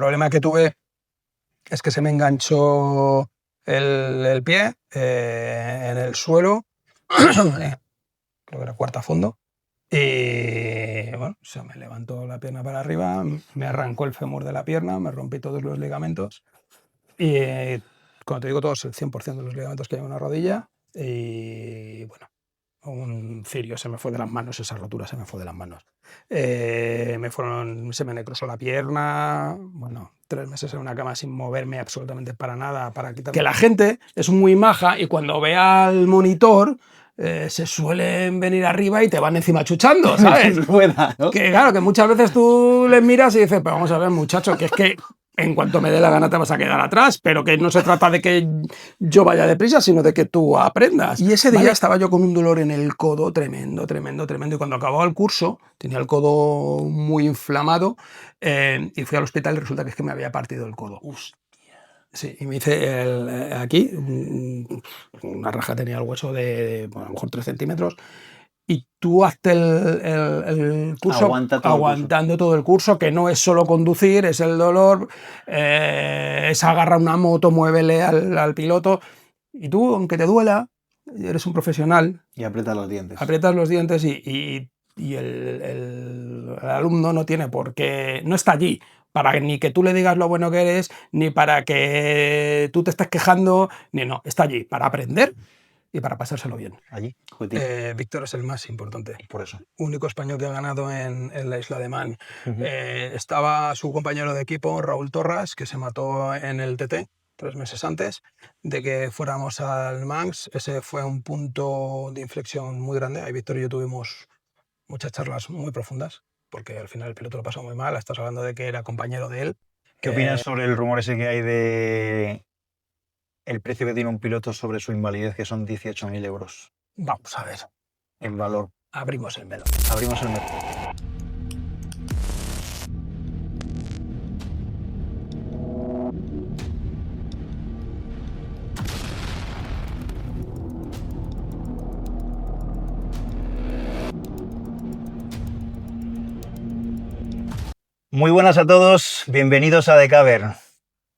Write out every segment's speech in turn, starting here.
problema que tuve es que se me enganchó el pie en el suelo, creo que era cuarta fondo, y bueno, se me levantó la pierna para arriba, me arrancó el fémur de la pierna, me rompí todos los ligamentos y cuando te digo todos, el 100% de los ligamentos que hay en una rodilla y bueno, un cirio se me fue de las manos, esa rotura se me fue de las manos. Se me necrosó la pierna, bueno, 3 meses en una cama sin moverme absolutamente para nada, para quitar... Que la gente es muy maja y cuando ve al monitor se suelen venir arriba y te van encima chuchando, ¿sabes? Rueda, ¿no? Que claro, que muchas veces tú les miras y dices, pero vamos a ver, muchacho, que es que en cuanto me dé la gana te vas a quedar atrás, pero que no se trata de que yo vaya deprisa, sino de que tú aprendas. Y ese día estaba yo con un dolor en el codo tremendo, tremendo, tremendo. Y cuando acababa el curso, tenía el codo muy inflamado y fui al hospital y resulta que es que me había partido el codo. Sí, y me hice aquí, una raja tenía el hueso de bueno, a lo mejor 3 centímetros. Y tú hazte el curso aguantando todo el curso, que no es solo conducir, es el dolor, es agarra una moto, muévele al piloto. Y tú, aunque te duela, eres un profesional. Y aprietas los dientes. Aprietas los dientes y el alumno no tiene por qué, no está allí para ni que tú le digas lo bueno que eres, ni para que tú te estés quejando, ni no, está allí para aprender y para pasárselo bien. Allí, Víctor es el más importante. Por eso. Único español que ha ganado en la isla de Man. Estaba su compañero de equipo, Raúl Torras, que se mató en el TT 3 meses antes de que fuéramos al Manx. Ese fue un punto de inflexión muy grande. Ahí Víctor y yo tuvimos muchas charlas muy profundas, porque al final el piloto lo pasó muy mal. Estás hablando de que era compañero de él. ¿Qué opinas sobre el rumor ese que hay de el precio que tiene un piloto sobre su invalidez, que son 18.000 euros? Vamos a ver. En valor. Abrimos el melón. Abrimos el melón. Muy buenas a todos, bienvenidos a The Cavern.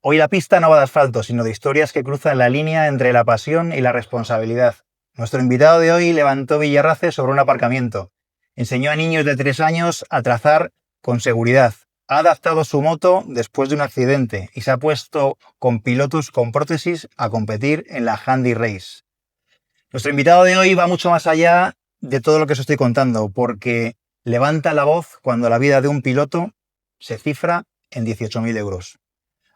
Hoy la pista no va de asfalto, sino de historias que cruzan la línea entre la pasión y la responsabilidad. Nuestro invitado de hoy levantó Villarrace sobre un aparcamiento. Enseñó a niños de 3 años a trazar con seguridad. Ha adaptado su moto después de un accidente y se ha puesto con pilotos con prótesis a competir en la Handy Race. Nuestro invitado de hoy va mucho más allá de todo lo que os estoy contando, porque levanta la voz cuando la vida de un piloto se cifra en 18.000 euros.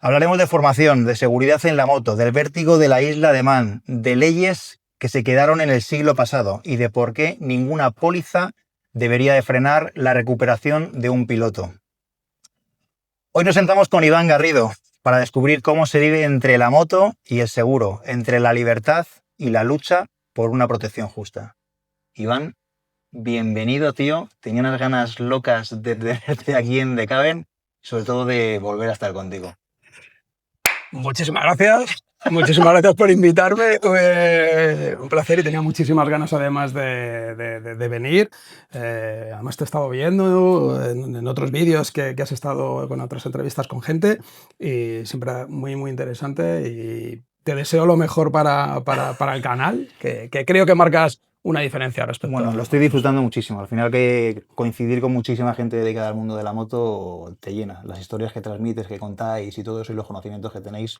Hablaremos de formación, de seguridad en la moto, del vértigo de la isla de Man, de leyes que se quedaron en el siglo pasado y de por qué ninguna póliza debería de frenar la recuperación de un piloto. Hoy nos sentamos con Iván Garrido para descubrir cómo se vive entre la moto y el seguro, entre la libertad y la lucha por una protección justa. Iván, bienvenido, tío. Tenía unas ganas locas de tenerte aquí en The Cavern, sobre todo de volver a estar contigo. Muchísimas gracias. Muchísimas gracias por invitarme. Un placer y tenía muchísimas ganas además de venir. Además te he estado viendo en otros vídeos que has estado con otras entrevistas con gente y siempre muy, muy interesante y te deseo lo mejor para el canal, que creo que marcas una diferencia respecto Bueno, lo estoy disfrutando muchísimo. Al final que coincidir con muchísima gente dedicada al mundo de la moto te llena. Las historias que transmites, que contáis y todo eso y los conocimientos que tenéis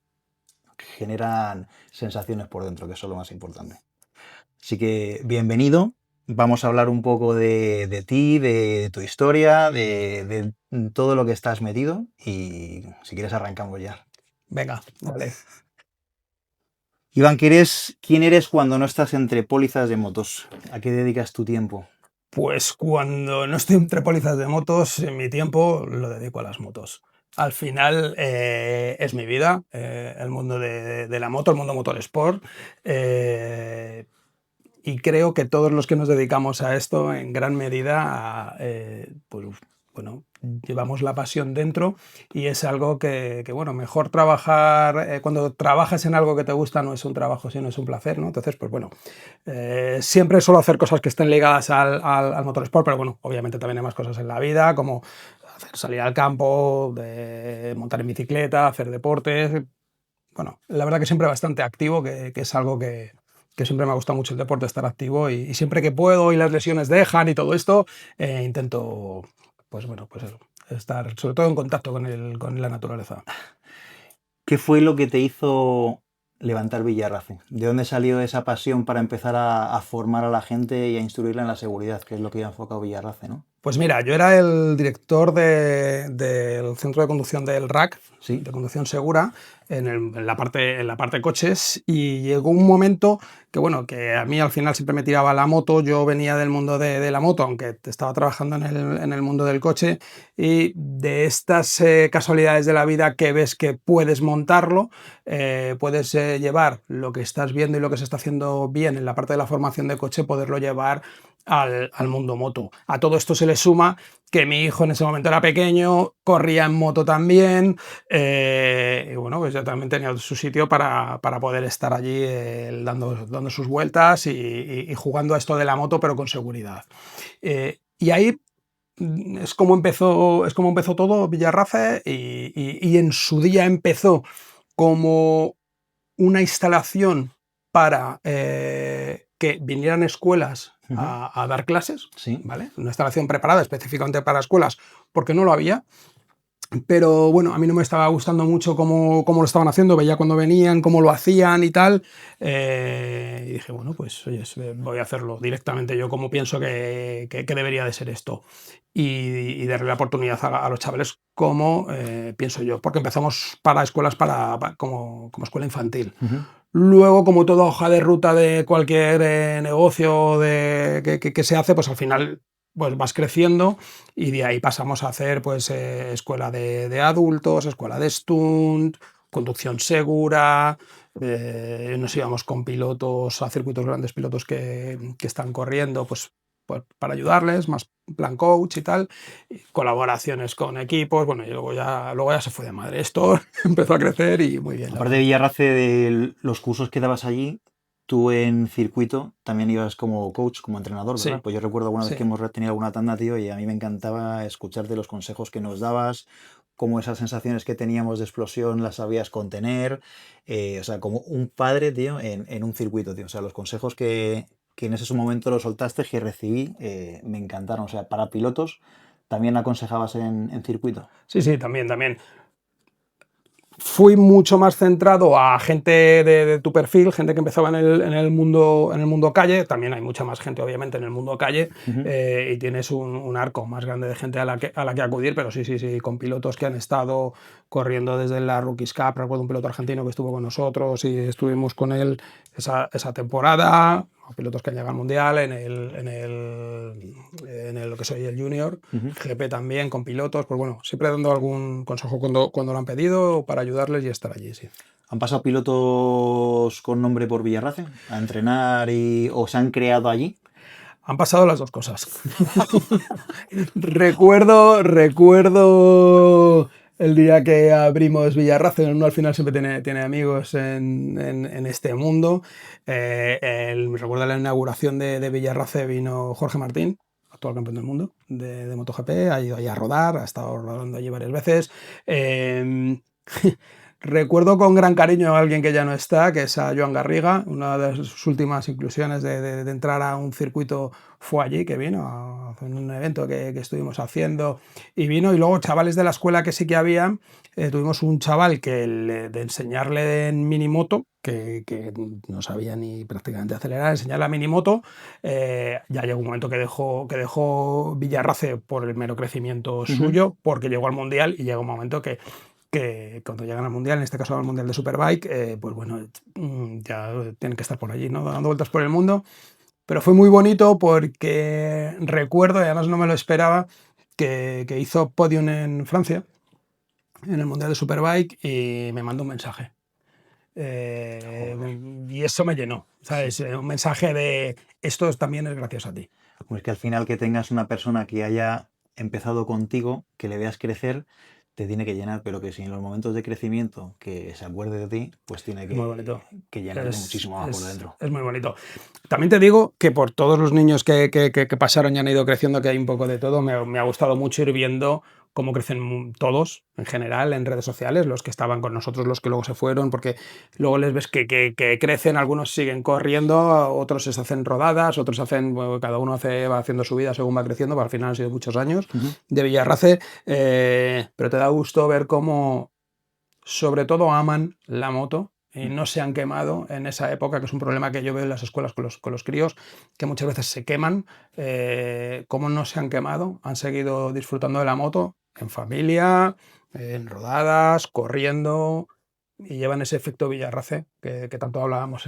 generan sensaciones por dentro, que eso es lo más importante. Así que bienvenido. Vamos a hablar un poco de ti, de tu historia, de todo lo que estás metido y si quieres arrancamos ya. Venga, vale. Iván, ¿quién eres cuando no estás entre pólizas de motos? ¿A qué dedicas tu tiempo? Pues cuando no estoy entre pólizas de motos, mi tiempo lo dedico a las motos. Al final es mi vida, el mundo de la moto, el mundo motorsport. Y creo que todos los que nos dedicamos a esto, en gran medida, pues, bueno, llevamos la pasión dentro y es algo que bueno, mejor trabajar, cuando trabajas en algo que te gusta no es un trabajo, sino es un placer, ¿no? Entonces, pues bueno, siempre suelo hacer cosas que estén ligadas al motorsport, pero bueno, obviamente también hay más cosas en la vida, como salir al campo, de montar en bicicleta, hacer deportes. Bueno, la verdad que siempre bastante activo, que es algo que siempre me ha gustado mucho el deporte, estar activo y siempre que puedo y las lesiones dejan y todo esto, intento, pues bueno, pues eso, estar sobre todo en contacto con la naturaleza. ¿Qué fue lo que te hizo levantar Villarrace? ¿De dónde salió esa pasión para empezar a formar a la gente y a instruirla en la seguridad, que es lo que ha enfocado Villarrace, ¿no? Pues mira, yo era el director del centro de conducción del RAC, Sí. de conducción segura, en la parte coches, y llegó un momento que, bueno, que a mí al final siempre me tiraba la moto. Yo venía del mundo de la moto, aunque estaba trabajando en el mundo del coche, y de estas casualidades de la vida que ves que puedes montarlo, puedes llevar lo que estás viendo y lo que se está haciendo bien en la parte de la formación de coche, poderlo llevar al mundo moto. A todo esto se le suma que mi hijo en ese momento era pequeño, corría en moto también, y bueno, pues ya también tenía su sitio para poder estar allí dando sus vueltas y jugando a esto de la moto, pero con seguridad. Y ahí es como empezó todo Villarrace, y en su día empezó como una instalación para que vinieran escuelas a dar clases, Sí. ¿vale? Una instalación preparada específicamente para escuelas, porque no lo había. Pero bueno, a mí no me estaba gustando mucho cómo lo estaban haciendo, veía cuando venían, cómo lo hacían y tal. Y dije, bueno, pues oye, voy a hacerlo directamente yo como pienso que debería de ser esto. Y darle la oportunidad a los chavales como pienso yo, porque empezamos para escuelas como escuela infantil. Luego, como toda hoja de ruta de cualquier negocio que se hace, pues al final pues vas creciendo, y de ahí pasamos a hacer pues escuela de adultos, escuela de stunt, conducción segura. Nos íbamos con pilotos a circuitos grandes, pilotos que están corriendo, pues para ayudarles, más plan coach y tal, y colaboraciones con equipos. Bueno, y luego ya se fue de madre esto, empezó a crecer y muy bien. Aparte de Villarrace, de los cursos que dabas allí, tú en circuito también ibas como coach, como entrenador, ¿verdad? Sí, Pues yo recuerdo alguna vez sí. que hemos tenido alguna tanda, tío, y a mí me encantaba escucharte los consejos que nos dabas, cómo esas sensaciones que teníamos de explosión las sabías contener, o sea, como un padre, tío, en un circuito, tío. O sea, los consejos que en ese momento los soltaste, que recibí, me encantaron. O sea, para pilotos, ¿también aconsejabas en circuito? Sí, sí, también. Fui mucho más centrado a gente de tu perfil, gente que empezaba en el mundo calle. También hay mucha más gente, obviamente, en el mundo calle, y tienes un arco más grande de gente a la que acudir, pero sí, con pilotos que han estado corriendo desde la Rookies Cup. Recuerdo un piloto argentino que estuvo con nosotros y estuvimos con él esa temporada. Pilotos que han llegado al mundial en lo que soy el junior, GP también con pilotos. Pues bueno, siempre dando algún consejo cuando lo han pedido para ayudarles y estar allí, sí. ¿Han pasado pilotos con nombre por Villarrace a entrenar o se han creado allí? Han pasado las dos cosas. recuerdo el día que abrimos Villarrace. Uno al final siempre tiene amigos en este mundo. Recuerdo la inauguración de Villarrace, vino Jorge Martín, actual campeón del mundo de MotoGP. Ha ido ahí a rodar, ha estado rodando allí varias veces. Recuerdo con gran cariño a alguien que ya no está, que es a Joan Garriga. Una de sus últimas inclusiones de entrar a un circuito fue allí, que vino en un evento que estuvimos haciendo, y vino. Y luego chavales de la escuela que sí que había, tuvimos un chaval que de enseñarle en minimoto, que no sabía ni prácticamente acelerar, enseñarle a minimoto. Ya llegó un momento que dejó Villarrace por el mero crecimiento suyo, porque llegó al Mundial, y llega un momento que cuando llegan al Mundial, en este caso al Mundial de Superbike, pues bueno, ya tienen que estar por allí, ¿no? Dando vueltas por el mundo. Pero fue muy bonito porque recuerdo, y además no me lo esperaba, que hizo podium en Francia, en el Mundial de Superbike, y me mandó un mensaje. Y eso me llenó, ¿sabes? Un mensaje de esto también es gracias a ti. Pues que al final que tengas una persona que haya empezado contigo, que le veas crecer, te tiene que llenar, pero que si en los momentos de crecimiento que se acuerde de ti, pues tiene Muy bonito. que llenarte muchísimo más por dentro. Es muy bonito. También te digo que por todos los niños que pasaron y han ido creciendo, que hay un poco de todo, me ha gustado mucho ir viendo cómo crecen todos, en general, en redes sociales, los que estaban con nosotros, los que luego se fueron, porque luego les ves que crecen, algunos siguen corriendo, otros se hacen rodadas, otros hacen, bueno, cada uno va haciendo su vida según va creciendo, pero al final han sido muchos años de Villarrace, pero te da gusto ver cómo, sobre todo, aman la moto. Y no se han quemado en esa época, que es un problema que yo veo en las escuelas con los críos, que muchas veces se queman. Cómo no se han quemado, han seguido disfrutando de la moto en familia, en rodadas, corriendo, y llevan ese efecto Villarrace que tanto hablábamos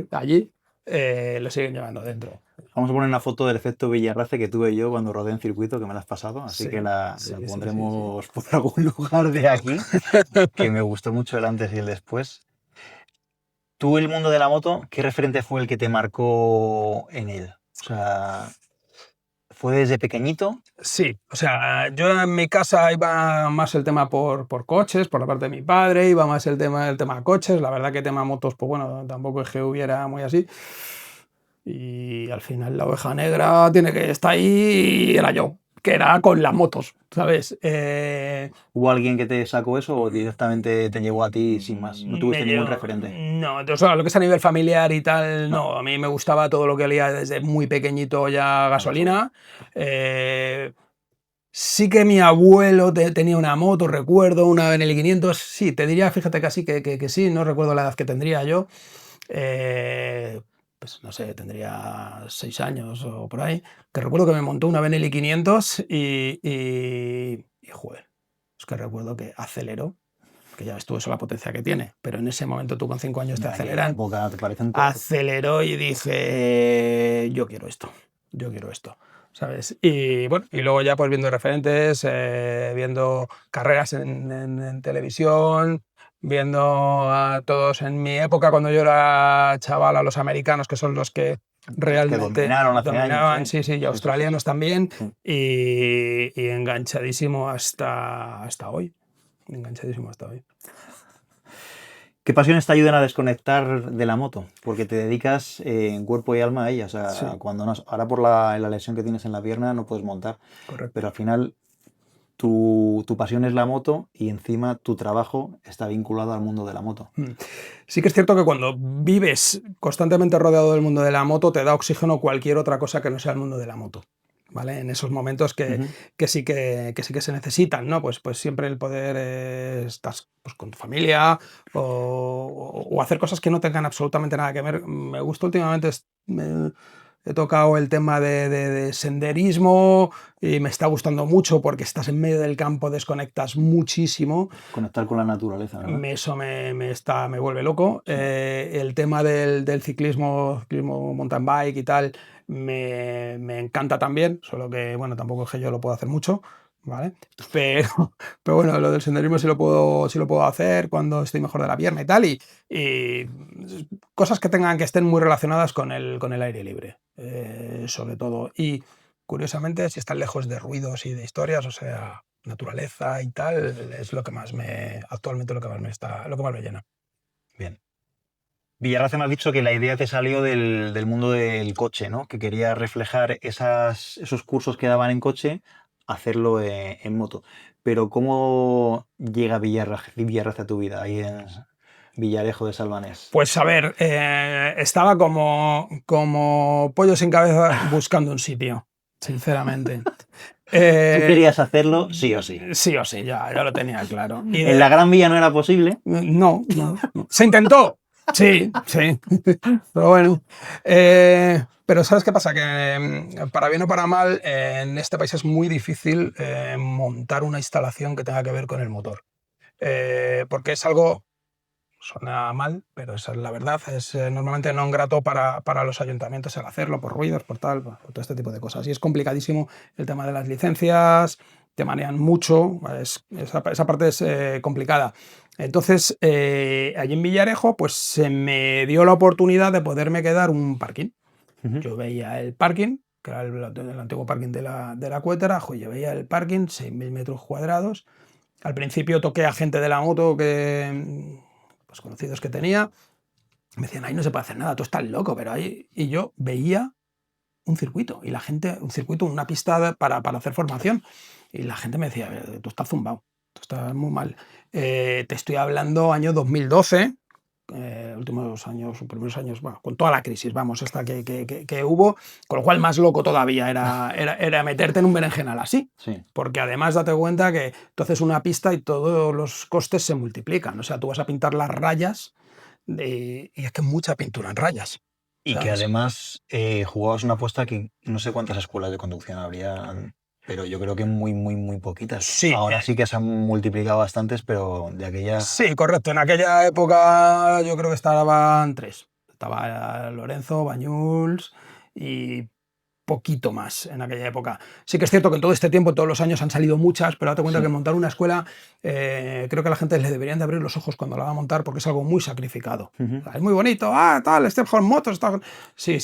allí, lo siguen llevando dentro. Vamos a poner una foto del efecto Villarrace que tuve yo cuando rodé en circuito, que me la has pasado, así Sí, que la sí, pondremos por algún lugar de aquí, que me gustó mucho el antes y el después. Tú, el mundo de la moto, ¿qué referente fue el que te marcó en él? O sea, ¿fue desde pequeñito? Sí, o sea, yo en mi casa iba más el tema por coches, por la parte de mi padre, iba más el tema coches, la verdad que tema motos, pues bueno, tampoco es que hubiera muy así. Y al final la oveja negra tiene que estar ahí y era yo, que era con las motos, ¿sabes? ¿Hubo alguien que te sacó eso o directamente te llegó a ti sin más? ¿No tuviste ningún referente? No, o sea, lo que es a nivel familiar y tal, no. A mí me gustaba todo lo que olía desde muy pequeñito ya gasolina. Sí que mi abuelo tenía una moto, recuerdo, una Benelli 500. Sí, te diría, fíjate casi que sí, no recuerdo la edad que tendría yo. Pues no sé, tendría 6 años o por ahí. Que recuerdo que me montó una Benelli 500 y joder, es que recuerdo que aceleró, que ya ves tú eso la potencia que tiene, pero en ese momento tú con 5 años te aceleran. Boca, te parecen Aceleró y dije, yo quiero esto, ¿sabes? Y bueno, y luego ya pues viendo referentes, viendo carreras en televisión, viendo a todos en mi época cuando yo era chaval, a los americanos, que son los que realmente dominaron hace dominaban, años, sí, y australianos también, Sí. y enganchadísimo hasta hoy, enganchadísimo hasta hoy. ¿Qué pasiones te ayudan a desconectar de la moto? Porque te dedicas en cuerpo y alma a ella. O sea, Sí. cuando no, ahora por la lesión que tienes en la pierna no puedes montar. Correcto. Pero al final tu pasión es la moto y encima tu trabajo está vinculado al mundo de la moto. Sí que es cierto que cuando vives constantemente rodeado del mundo de la moto te da oxígeno cualquier otra cosa que no sea el mundo de la moto. ¿Vale? En esos momentos que sí que se necesitan, ¿no? Pues siempre el poder estás pues, con tu familia o hacer cosas que no tengan absolutamente nada que ver. Me gusta últimamente, he tocado el tema de senderismo y me está gustando mucho porque estás en medio del campo, desconectas muchísimo. Conectar con la naturaleza, ¿verdad? Eso me vuelve loco. Sí. El tema del ciclismo mountain bike y tal, me encanta también, solo que, bueno, tampoco es que yo lo puedo hacer mucho, ¿vale? Pero bueno, lo del senderismo sí lo puedo hacer cuando estoy mejor de la pierna y tal, y cosas que estén muy relacionadas con el aire libre, sobre todo. Y, curiosamente, si están lejos de ruidos y de historias, o sea, naturaleza y tal, es lo que más actualmente lo que más me llena. Bien. Villarrace me has dicho que la idea te salió del mundo del coche, ¿no? Que quería reflejar esos cursos que daban en coche, hacerlo en moto. Pero ¿cómo llega Villarrace a tu vida ahí en Villarejo de Salvanés? Pues a ver, estaba como pollo sin cabeza buscando un sitio, sinceramente. Tú querías hacerlo sí o sí. Sí o sí, ya lo tenía claro. En la Gran Vía no era posible. No. Se intentó. Sí. Pero bueno. Pero ¿sabes qué pasa? Que para bien o para mal, en este país es muy difícil montar una instalación que tenga que ver con el motor. Porque es algo, suena mal, pero esa es la verdad, es normalmente no grato para los ayuntamientos el hacerlo, por ruidos, por tal, por todo este tipo de cosas. Y es complicadísimo el tema de las licencias, te manean mucho, esa parte es complicada. Entonces, allí en Villarejo, pues se me dio la oportunidad de poderme quedar un parking. Yo veía el parking, que era el antiguo parking de la Cuétara, yo veía el parking, 6.000 metros cuadrados. Al principio toqué a gente de la moto, pues conocidos que tenía, me decían, ahí no se puede hacer nada, tú estás loco, pero ahí... Y yo veía un circuito. Y la gente, un circuito, una pista para hacer formación. Y la gente me decía, tú estás zumbado, tú estás muy mal. Te estoy hablando año 2012, últimos años, primeros años, bueno, con toda la crisis, vamos, esta que hubo, con lo cual más loco todavía era meterte en un berenjenal así. Sí. Porque además date cuenta que tú haces una pista y todos los costes se multiplican. O sea, tú vas a pintar las rayas y es que mucha pintura en rayas. Y que ¿Sabes? además jugabas una apuesta que no sé cuántas escuelas de conducción habría, pero yo creo que muy, muy, muy poquitas. Sí, Ahora sí que se han multiplicado bastantes, pero de aquella... sí, correcto. En aquella época yo creo que estaban 3. Estaba Lorenzo, Bañuls y poquito más en aquella época. Sí que es cierto que en todo este tiempo, todos los años han salido muchas, pero date cuenta Sí. que montar una escuela, creo que a la gente le deberían de abrir los ojos cuando la va a montar porque es algo muy sacrificado. Ujú. O sea, es muy bonito, tal, Stephen Motors, tal. Sí,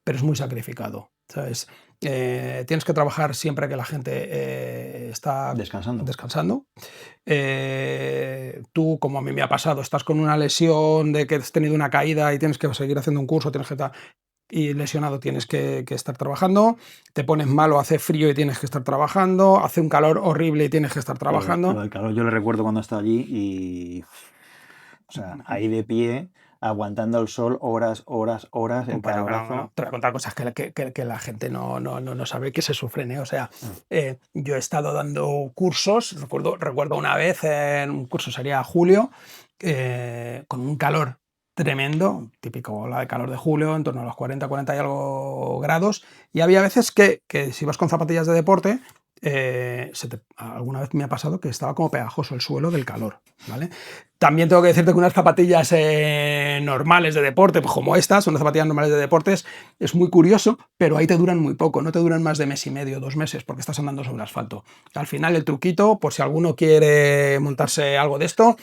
pero es muy sacrificado, ¿sabes? Tienes que trabajar siempre que la gente está Descansando. Tú, como a mí me ha pasado, estás con una lesión de que has tenido una caída y tienes que seguir haciendo un curso, tienes que y lesionado tienes que estar trabajando, te pones malo, hace frío y tienes que estar trabajando, hace un calor horrible y tienes que estar trabajando. Claro, yo le recuerdo cuando estaba allí y... O sea, ahí de pie, aguantando el sol horas, el Bueno, calorazo. te voy a contar cosas que la gente no sabe que se sufren, ¿eh? O sea, yo he estado dando cursos, recuerdo una vez en un curso, sería julio, con un calor tremendo, típico la de calor de julio, en torno a los 40 y algo grados, y había veces que si vas con zapatillas de deporte, alguna vez me ha pasado que estaba como pegajoso el suelo del calor, ¿vale? También tengo que decirte que unas zapatillas normales de deporte, pues como estas, unas zapatillas normales de deportes, es muy curioso, pero ahí te duran muy poco, no te duran más de mes y medio, 2 meses, porque estás andando sobre asfalto. Al final, el truquito, por si alguno quiere montarse algo de esto,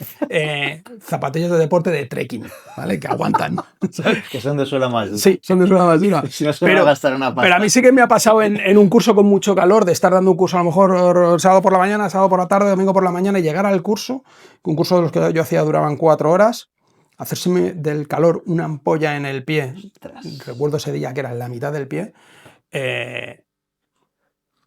zapatillas de deporte de trekking, ¿vale? Que aguantan, ¿sabes? Que son de suela más dura. Sí, son de suela más dura. Si no se va a gastar una pasta. Pero a mí sí que me ha pasado en un curso con mucho calor, de estar dando un curso a lo mejor sábado por la mañana, sábado por la tarde, domingo por la mañana, y llegar al curso, un curso de los que yo hacía duraban 4 horas, hacerse del calor una ampolla en el pie. Ostras. Recuerdo ese día que era en la mitad del pie,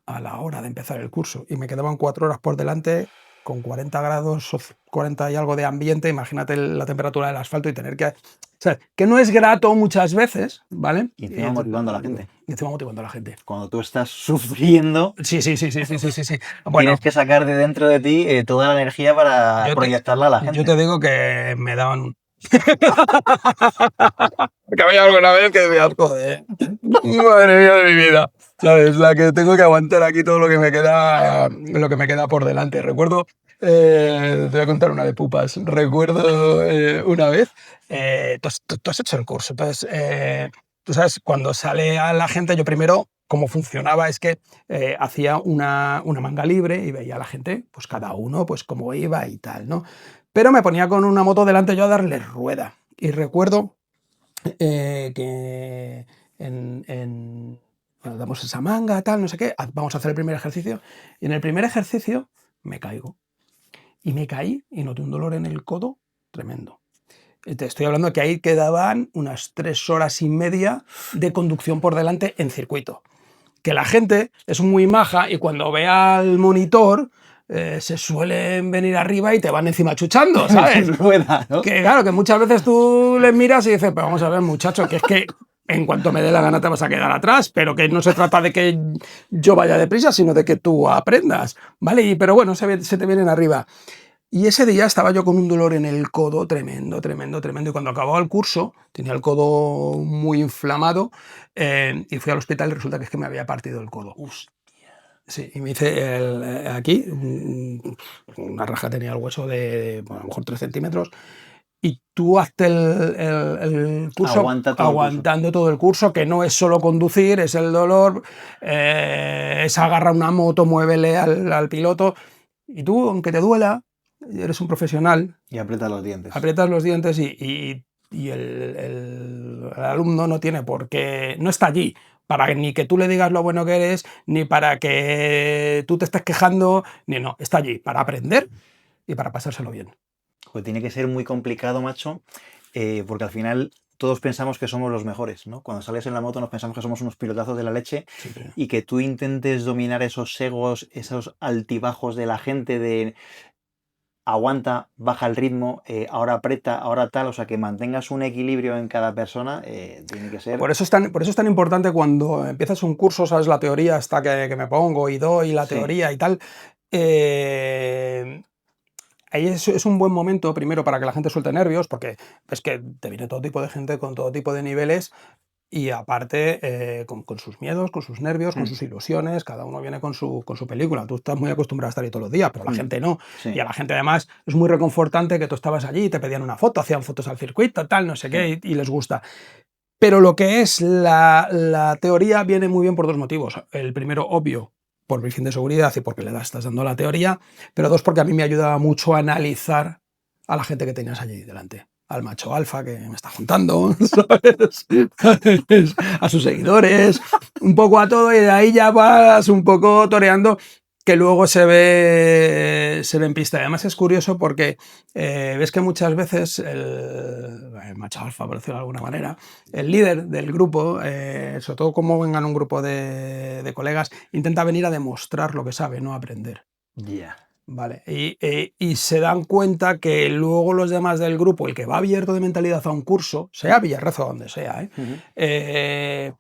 a la hora de empezar el curso, y me quedaban 4 horas por delante con 40 grados, 40 y algo de ambiente. Imagínate la temperatura del asfalto y tener que... O sea, que no es grato muchas veces, ¿vale? Y encima motivando a la gente. Y encima motivando a la gente. Cuando tú estás sufriendo, Sí. Bueno, tienes que sacar de dentro de ti toda la energía para proyectarla a la gente. yo te digo que me daban... Porque había alguna vez que decías, joder, madre mía de mi vida, ¿sabes? La que tengo que aguantar aquí todo lo que me queda por delante. Recuerdo, te voy a contar una de pupas. Recuerdo una vez, tú has hecho el curso, entonces, tú sabes, cuando sale a la gente, yo primero, cómo funcionaba es que hacía una manga libre y veía a la gente, pues cada uno, pues cómo iba y tal, ¿no? Pero me ponía con una moto delante yo a darle rueda. Y recuerdo que bueno, damos esa manga, tal, no sé qué, vamos a hacer el primer ejercicio. Y en el primer ejercicio me caigo. Y me caí y noté un dolor en el codo tremendo. Te estoy hablando que ahí quedaban unas 3 horas y media de conducción por delante en circuito. Que la gente es muy maja y cuando ve al monitor se suelen venir arriba y te van encima chuchando, ¿sabes? Rueda, ¿no? Que claro, que muchas veces tú les miras y dices, pero vamos a ver, muchacho, que es que en cuanto me dé la gana te vas a quedar atrás, pero que no se trata de que yo vaya deprisa, sino de que tú aprendas, ¿vale? Pero bueno, se te vienen arriba. Y ese día estaba yo con un dolor en el codo tremendo. Y cuando acababa el curso, tenía el codo muy inflamado y fui al hospital y resulta que es que me había partido el codo. Sí, y me hice aquí, una raja, tenía el hueso de bueno, a lo mejor 3 centímetros. Y tú hazte el curso aguantando todo el curso, que no es solo conducir, es el dolor, es agarrar una moto, muévele al piloto. Y tú, aunque te duela, eres un profesional. Y aprietas los dientes. Aprietas los dientes y el alumno no tiene por qué, no está allí para ni que tú le digas lo bueno que eres, ni para que tú te estés quejando, ni no, está allí para aprender y para pasárselo bien. Pues tiene que ser muy complicado, macho, porque al final todos pensamos que somos los mejores, ¿no? Cuando sales en la moto nos pensamos que somos unos pilotazos de la leche Sí, sí. y que tú intentes dominar esos egos, esos altibajos de la gente de aguanta, baja el ritmo, ahora aprieta, ahora tal, o sea, que mantengas un equilibrio en cada persona, tiene que ser... Por eso es tan importante cuando empiezas un curso, sabes, la teoría hasta que me pongo y doy la Sí, teoría y tal. Ahí es un buen momento, primero, para que la gente suelte nervios, porque es que te viene todo tipo de gente con todo tipo de niveles y aparte con sus miedos, con sus nervios, con mm, sus ilusiones, cada uno viene con su película. Tú estás muy acostumbrado a estar ahí todos los días, pero la mm, gente no. Y sí, a la gente además es muy reconfortante que tú estabas allí y te pedían una foto, hacían fotos al circuito, tal, no sé sí, qué, y les gusta. Pero lo que es la teoría viene muy bien por dos motivos. El primero, obvio, por mi fin de seguridad y porque estás dando la teoría, pero dos, porque a mí me ayudaba mucho a analizar a la gente que tenías allí delante. Al macho alfa que me está juntando, ¿sabes? A sus seguidores, un poco a todo, y de ahí ya vas un poco toreando, que luego se ve en pista. Además es curioso porque ves que muchas veces el macho alfa, por decirlo de alguna manera, el líder del grupo, sobre todo como vengan un grupo de colegas, intenta venir a demostrar lo que sabe, no a aprender. ya. Vale, y se dan cuenta que luego los demás del grupo, el que va abierto de mentalidad a un curso, sea Villarrezo o donde sea, Ujú. el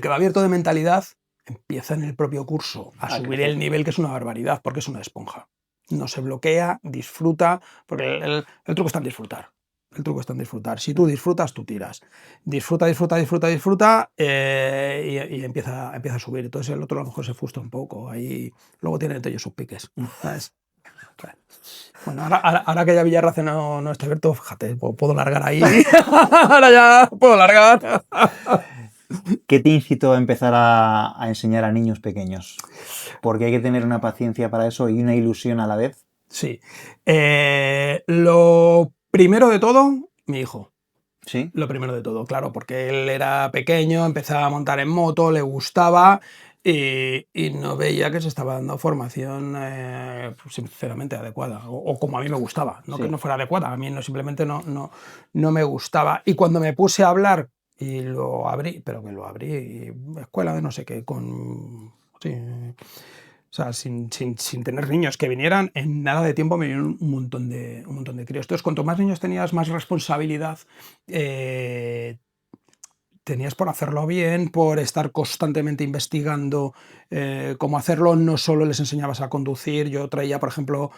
que va abierto de mentalidad empieza en el propio curso a A subir crecer. el nivel, que es una barbaridad, porque es una esponja. No se bloquea, disfruta, porque el truco está en disfrutar. El truco está en disfrutar. Si tú disfrutas, tú tiras. Disfruta, disfruta, disfruta, disfruta y empieza a subir. Entonces el otro a lo mejor se frustra un poco. Ahí luego tiene entre ellos sus piques. ¿Sabes? Bueno, ahora que ya Villarrace no está abierto, fíjate, puedo largar ahí. Ahora ya puedo largar. ¿Qué te incitó a empezar a enseñar a niños pequeños? Porque hay que tener una paciencia para eso y una ilusión a la vez. Sí. Lo primero de todo, mi hijo. Sí, Lo primero de todo, claro, porque él era pequeño, empezaba a montar en moto, le gustaba y no veía que se estaba dando formación pues, sinceramente adecuada, o como a mí me gustaba, no que sí. no fuera adecuada, a mí no, simplemente no me gustaba. Y cuando me puse a hablar y lo abrí, pero que lo abrí, escuela de no sé qué, con... Sí, o sea, sin tener niños que vinieran, en nada de tiempo me vinieron un montón de críos. Entonces, cuanto más niños tenías, más responsabilidad eh, tenías por hacerlo bien, por estar constantemente investigando cómo hacerlo. No solo les enseñabas a conducir, yo traía, por ejemplo,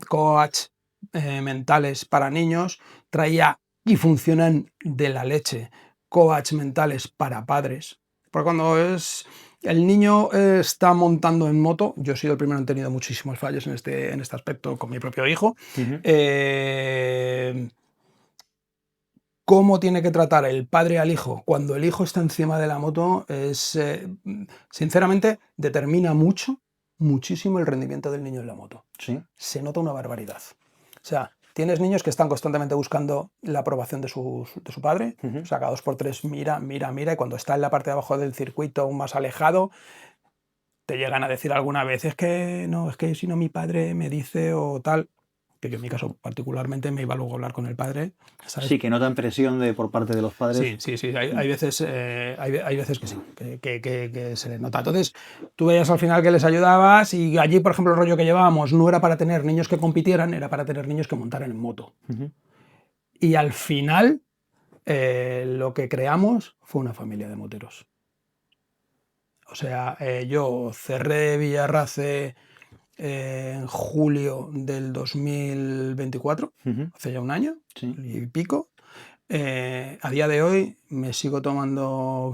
coach mentales para niños, traía y funcionan de la leche, coach mentales para padres. Porque cuando el niño está montando en moto, yo he sido el primero, he tenido muchísimos fallos en este aspecto con mi propio hijo. Ujú. eh, Cómo tiene que tratar el padre al hijo cuando el hijo está encima de la moto es, sinceramente, determina muchísimo el rendimiento del niño en la moto. Sí, Se nota una barbaridad. O sea, tienes niños que están constantemente buscando la aprobación de su padre, ujú. o sea, cada dos por tres mira, mira, mira, y cuando está en la parte de abajo del circuito aún más alejado, te llegan a decir alguna vez, es que no, es que si no mi padre me dice o tal, que yo en mi caso particularmente me iba luego a hablar con el padre, ¿sabes? Sí, que notan presión por parte de los padres. Sí, sí, sí. Mm. Hay veces que sí, que se les nota. Entonces, tú veías al final que les ayudabas y allí, por ejemplo, el rollo que llevábamos no era para tener niños que compitieran, era para tener niños que montaran en moto. Ujú. Y al final, lo que creamos fue una familia de moteros. O sea, yo cerré Villarrace en julio del 2024, Ujú. hace ya un año Sí. y pico. A día de hoy me sigo quedando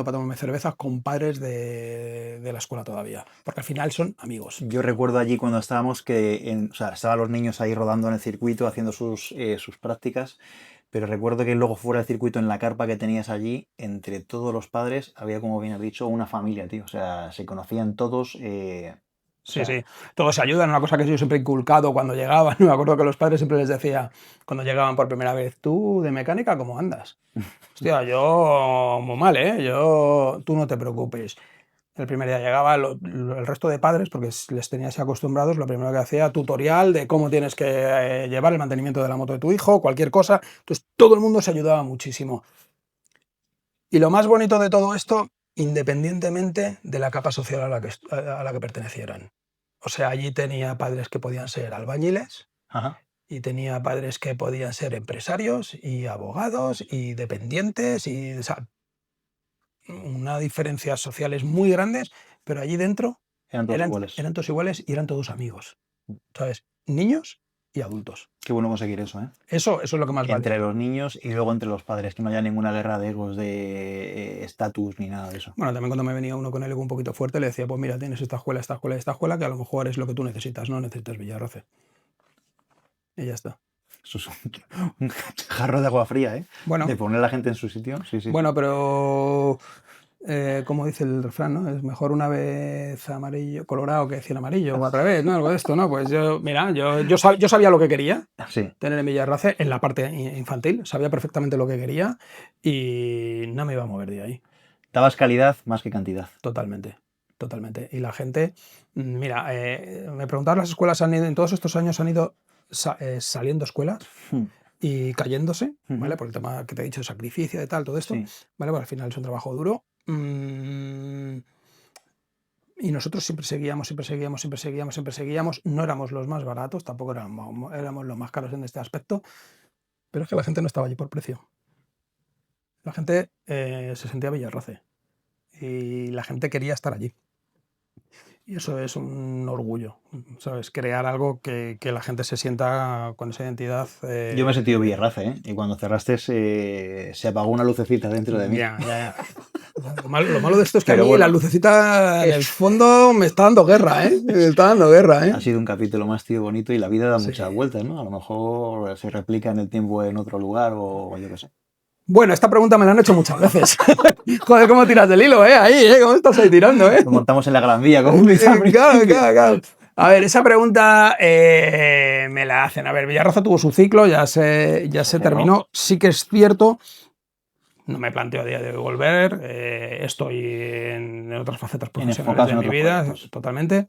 para tomarme cervezas con padres de la escuela todavía, porque al final son amigos. Yo recuerdo allí cuando estábamos o sea, estaban los niños ahí rodando en el circuito haciendo sus prácticas, pero recuerdo que luego fuera del circuito en la carpa que tenías allí, entre todos los padres, había, como bien has dicho, una familia, tío. O sea, se conocían todos. O Sí, sea, sí, todos se ayudan, una cosa que yo siempre he inculcado cuando llegaban. Me acuerdo que los padres siempre les decía, cuando llegaban por primera vez, tú de mecánica, ¿cómo andas? Hostia, yo muy mal, ¿eh? Tú no te preocupes. El primer día llegaba el resto de padres, porque les tenías acostumbrados, lo primero que hacía, tutorial de cómo tienes que llevar el mantenimiento de la moto de tu hijo, cualquier cosa. Entonces todo el mundo se ayudaba muchísimo. Y lo más bonito de todo esto, independientemente de la capa social a la que pertenecieran. O sea, allí tenía padres que podían ser albañiles, Ajá. y tenía padres que podían ser empresarios y abogados y dependientes, y o sea, una diferencias sociales muy grandes, pero allí dentro Eran todos iguales. eran todos iguales y eran todos amigos, ¿sabes? Niños y adultos. Qué bueno conseguir eso, ¿eh? Eso es lo que más vale. Entre los niños y luego entre los padres, que no haya ninguna guerra de egos, de estatus ni nada de eso. Bueno, también cuando me venía uno con el ego un poquito fuerte, le decía, pues mira, tienes esta escuela, esta escuela, esta escuela, que a lo mejor es lo que tú necesitas, no necesitas Villarroce. Y ya está. Eso es un jarro de agua fría, ¿eh? Bueno, De poner a la gente en su sitio. Sí, sí. bueno, pero como dice el refrán, ¿no? Es mejor una vez colorado que 100 amarillo, o al revés, ¿no? Algo de esto, ¿no? Pues yo, mira, yo sabía lo que quería Sí. tener en Villarroce en la parte infantil, sabía perfectamente lo que quería y no me iba a mover de ahí. Dabas calidad más que cantidad. Totalmente, totalmente. Y la gente, mira, me preguntaban las escuelas, en todos estos años han ido saliendo escuelas y cayéndose, ¿vale? Por el tema que te he dicho, sacrificio y tal, todo esto, Sí. ¿vale? Pues al final es un trabajo duro. Y nosotros siempre seguíamos, no éramos los más baratos, tampoco éramos los más caros en este aspecto, pero es que la gente no estaba allí por precio. La gente se sentía Villarroce y la gente quería estar allí. Y eso es un orgullo, ¿sabes? Crear algo que la gente se sienta con esa identidad. Yo me he sentido Villarrace, ¿eh? Y cuando cerraste se apagó una lucecita dentro de mí. Ya. Lo malo de esto es que Pero a mí bueno, la lucecita en el fondo me está dando guerra, ¿eh? Me está dando guerra, ¿eh? ha sido un capítulo más tío bonito y la vida da Sí. muchas vueltas, ¿no? A lo mejor se replica en el tiempo en otro lugar o yo qué sé. Bueno, esta pregunta me la han hecho muchas veces. Joder, cómo tiras del hilo, ahí, cómo estás ahí tirando, Nos montamos en la Gran Vía, como un Claro. A ver, esa pregunta me la hacen. A ver, Villarroza tuvo su ciclo, ya se terminó. Sí que es cierto, no me planteo a día de hoy volver. Estoy en otras facetas profesionales de mi vida, totalmente.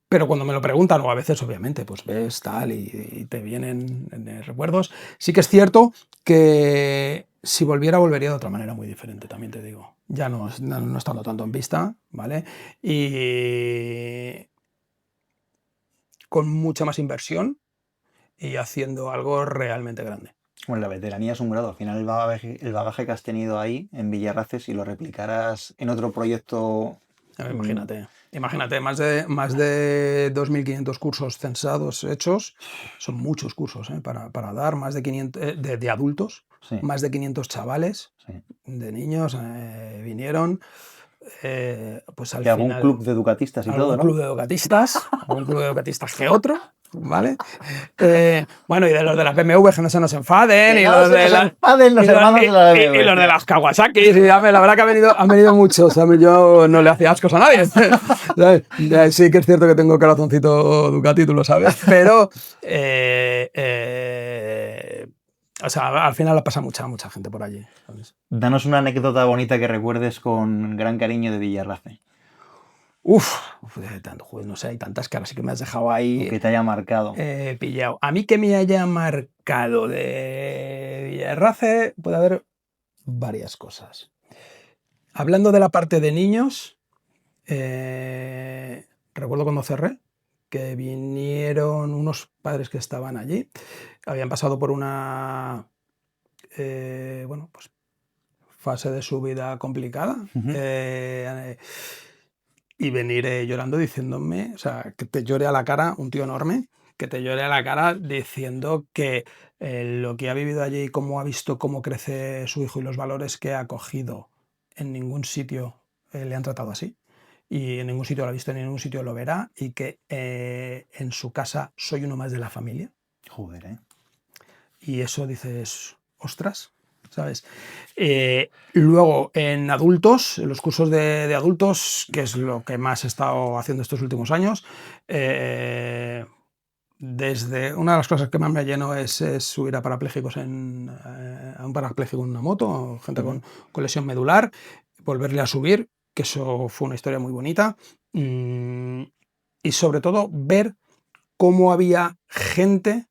Pero cuando me lo preguntan, o a veces obviamente, pues ves tal y te vienen recuerdos, sí que es cierto que si volviera, volvería de otra manera muy diferente, también te digo. Ya no estando tanto en vista, ¿vale? Y con mucha más inversión y haciendo algo realmente grande. Bueno, la veteranía es un grado. Al final el bagaje que has tenido ahí en Villarrace, si lo replicaras en otro proyecto... Imagínate, más de 2.500 cursos censados hechos, son muchos cursos para dar, más de 500 de adultos, sí. Más de 500 chavales, sí. De niños vinieron. Pues al y algún final, club de educatistas y todo, ¿no? Algún club de educatistas que otro, ¿vale? Bueno, y de los de las BMW que no se nos enfaden, y los de las Kawasaki, y la verdad que han venido muchos, ¿sabes? Yo no le hacía ascos a nadie, ¿sabes? Sí que es cierto que tengo corazoncito Ducati, tú lo sabes, pero o sea, al final pasa mucha gente por allí, ¿sabes? Danos una anécdota bonita que recuerdes con gran cariño de Villarrace. No sé, hay tantas que ahora sí que me has dejado ahí. Que te haya marcado. Pillado. A mí que me haya marcado de Villarrace puede haber varias cosas. Hablando de la parte de niños, recuerdo cuando cerré, que vinieron unos padres que estaban allí, habían pasado por una fase de su vida complicada. Y venir llorando diciéndome, o sea, que te llore a la cara, un tío enorme, que te llore a la cara diciendo que lo que ha vivido allí y cómo ha visto cómo crece su hijo y los valores que ha cogido, en ningún sitio le han tratado así. Y en ningún sitio lo ha visto, en ningún sitio lo verá. Y que en su casa soy uno más de la familia. Joder, ¿eh? Y eso dices, ostras, ¿sabes? Luego, en adultos, en los cursos de adultos, que es lo que más he estado haciendo estos últimos años, desde una de las cosas que más me lleno es subir a parapléjicos a un parapléjico en una moto, gente con lesión medular, volverle a subir, que eso fue una historia muy bonita, y sobre todo ver cómo había gente